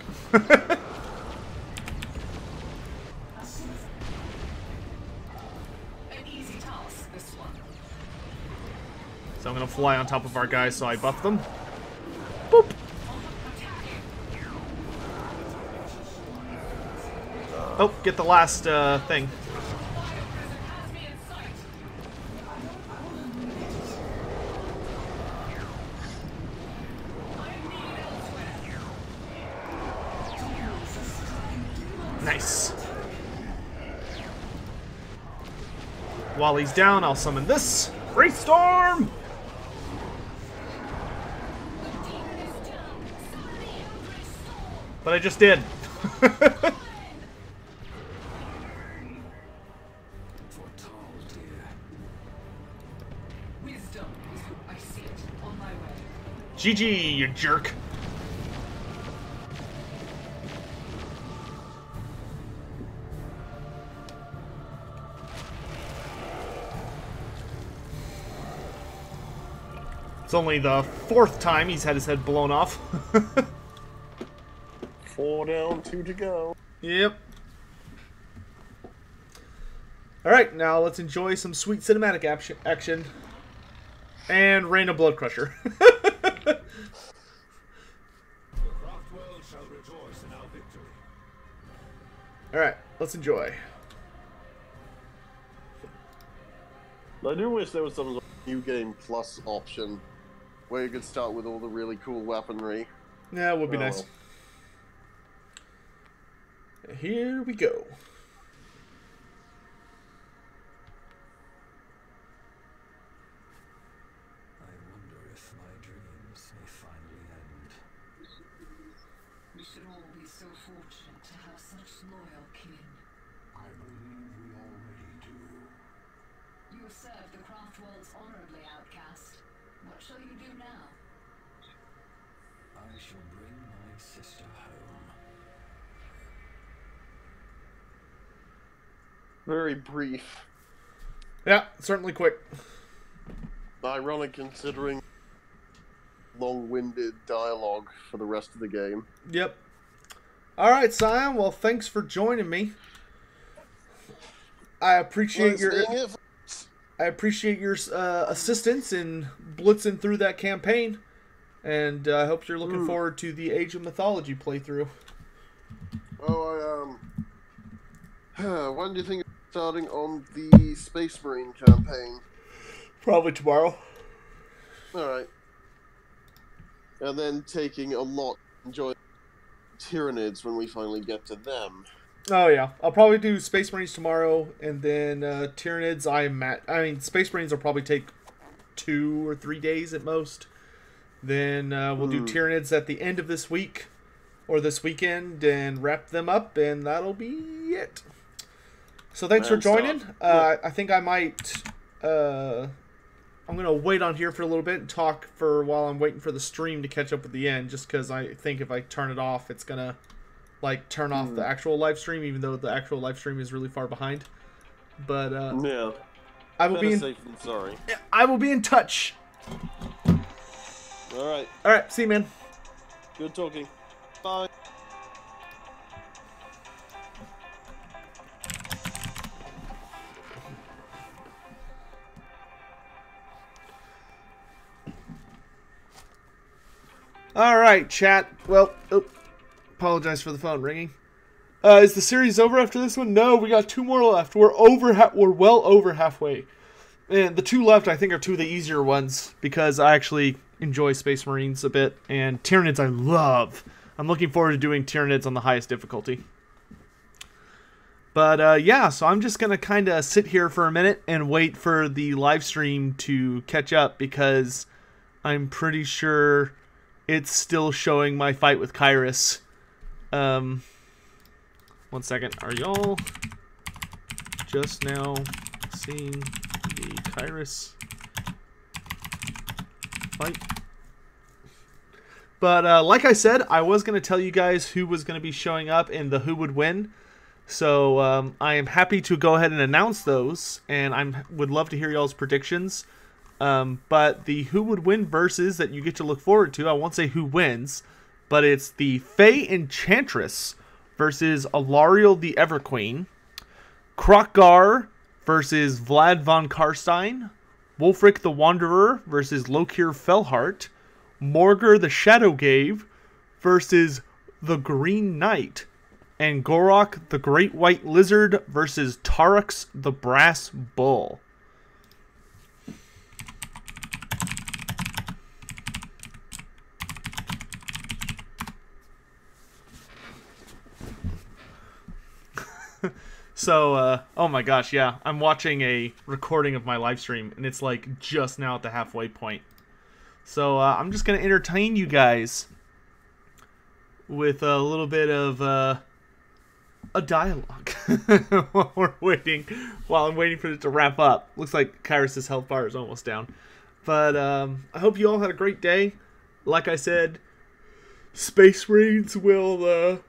So I'm gonna fly on top of our guys so I buff them. Boop! Oh, get the last thing. Nice. While he's down, I'll summon this. Wraith Storm! But I just did. GG, you jerk. It's only the 4th time he's had his head blown off. 4 down, 2 to go. Yep. Alright, now let's enjoy some sweet cinematic action. And Rain of Blood Crusher. Alright, let's enjoy. I do wish there was some New Game Plus option where you could start with all the really cool weaponry. Yeah, it would be nice. Here we go. fortunate to have such loyal kin. I believe we already do. You have served the craft worlds honorably, outcast. What shall you do now? I shall bring my sister home. Very brief. Yeah, certainly quick. Ironic considering long-winded dialogue for the rest of the game. Yep. All right, Sion. Well, thanks for joining me. I appreciate your assistance in blitzing through that campaign, and I hope you're looking forward to the Age of Mythology playthrough. Oh, when do you think you're starting on the Space Marine campaign? Probably tomorrow. Alright. And then taking a lot to enjoy Tyranids when we finally get to them. Oh yeah, I'll probably do Space Marines tomorrow, and then Tyranids. I mean, Space Marines will probably take 2 or 3 days at most. Then we'll do Tyranids at the end of this week or this weekend, and wrap them up, and that'll be it. So thanks for joining. I think I might. I'm gonna wait on here for a little bit and talk for while I'm waiting for the stream to catch up with the end, just because I think if I turn it off, it's gonna like turn off the actual live stream, even though the actual live stream is really far behind. But yeah, I will be safe than sorry. I will be in touch. All right, see you, man. Good talking. Bye. All right, chat. Well, apologize for the phone ringing. Is the series over after this one? No, we got 2 more left. We're well over halfway. And the 2 left, I think, are 2 of the easier ones, because I actually enjoy Space Marines a bit, and Tyranids I love. I'm looking forward to doing Tyranids on the highest difficulty. But yeah, so I'm just gonna kind of sit here for a minute and wait for the live stream to catch up, because I'm pretty sure it's still showing my fight with Kairos. 1 second. Are y'all just now seeing the Kairos fight? But like I said, I was going to tell you guys who was going to be showing up and who would win. So I am happy to go ahead and announce those, and I would love to hear y'all's predictions. But the who would win versus that you get to look forward to, I won't say who wins, but it's the Fey Enchantress versus Alariel the Everqueen, Krokgar versus Vlad von Karstein, Wulfric the Wanderer versus Lokir Fellheart, Morger the Shadowgave versus the Green Knight, and Gorok the Great White Lizard versus Tarux the Brass Bull. So, oh my gosh, yeah, I'm watching a recording of my live stream, and it's like just now at the halfway point. So, I'm just going to entertain you guys with a little bit of a dialogue while I'm waiting for it to wrap up. Looks like Kairos' health bar is almost down. But I hope you all had a great day. Like I said, Space Marines will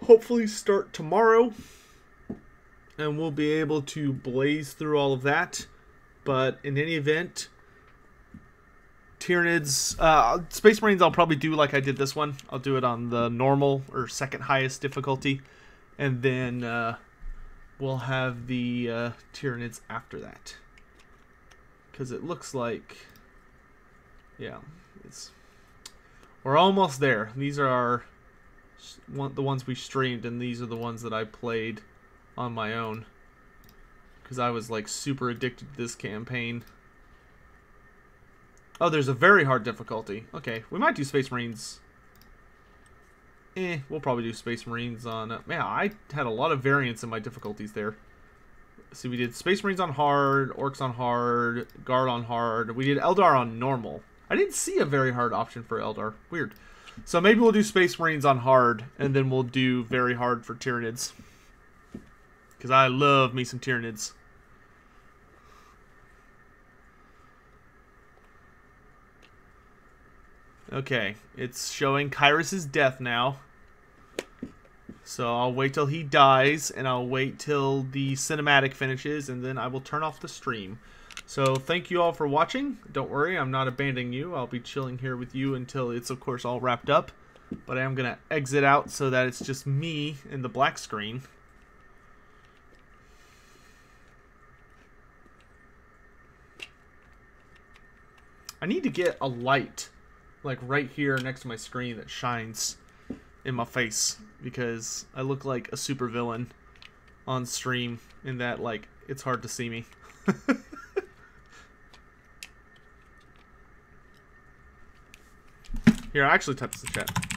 hopefully start tomorrow, and we'll be able to blaze through all of that. But in any event, Tyranids, Space Marines I'll probably do like I did this one. I'll do it on the normal or second highest difficulty. And then we'll have the Tyranids after that. Because it looks like, yeah, we're almost there. These are the ones we streamed, and these are the ones that I played on my own, because I was like super addicted to this campaign. Oh, there's a very hard difficulty. Okay, we might do Space Marines. We'll probably do Space Marines on... man, I had a lot of variance in my difficulties there. See, we did Space Marines on hard, Orcs on hard, Guard on hard. We did Eldar on normal. I didn't see a very hard option for Eldar. Weird. So maybe we'll do Space Marines on hard, and then we'll do very hard for Tyranids. Because I love me some Tyranids. Okay, it's showing Kairos' death now. So I'll wait till he dies, and I'll wait till the cinematic finishes, and then I will turn off the stream. So thank you all for watching. Don't worry, I'm not abandoning you. I'll be chilling here with you until it's, of course, all wrapped up. But I am going to exit out so that it's just me in the black screen. I need to get a light, like right here next to my screen, that shines in my face, because I look like a supervillain on stream in that, like, it's hard to see me. Here, I actually typed this in chat.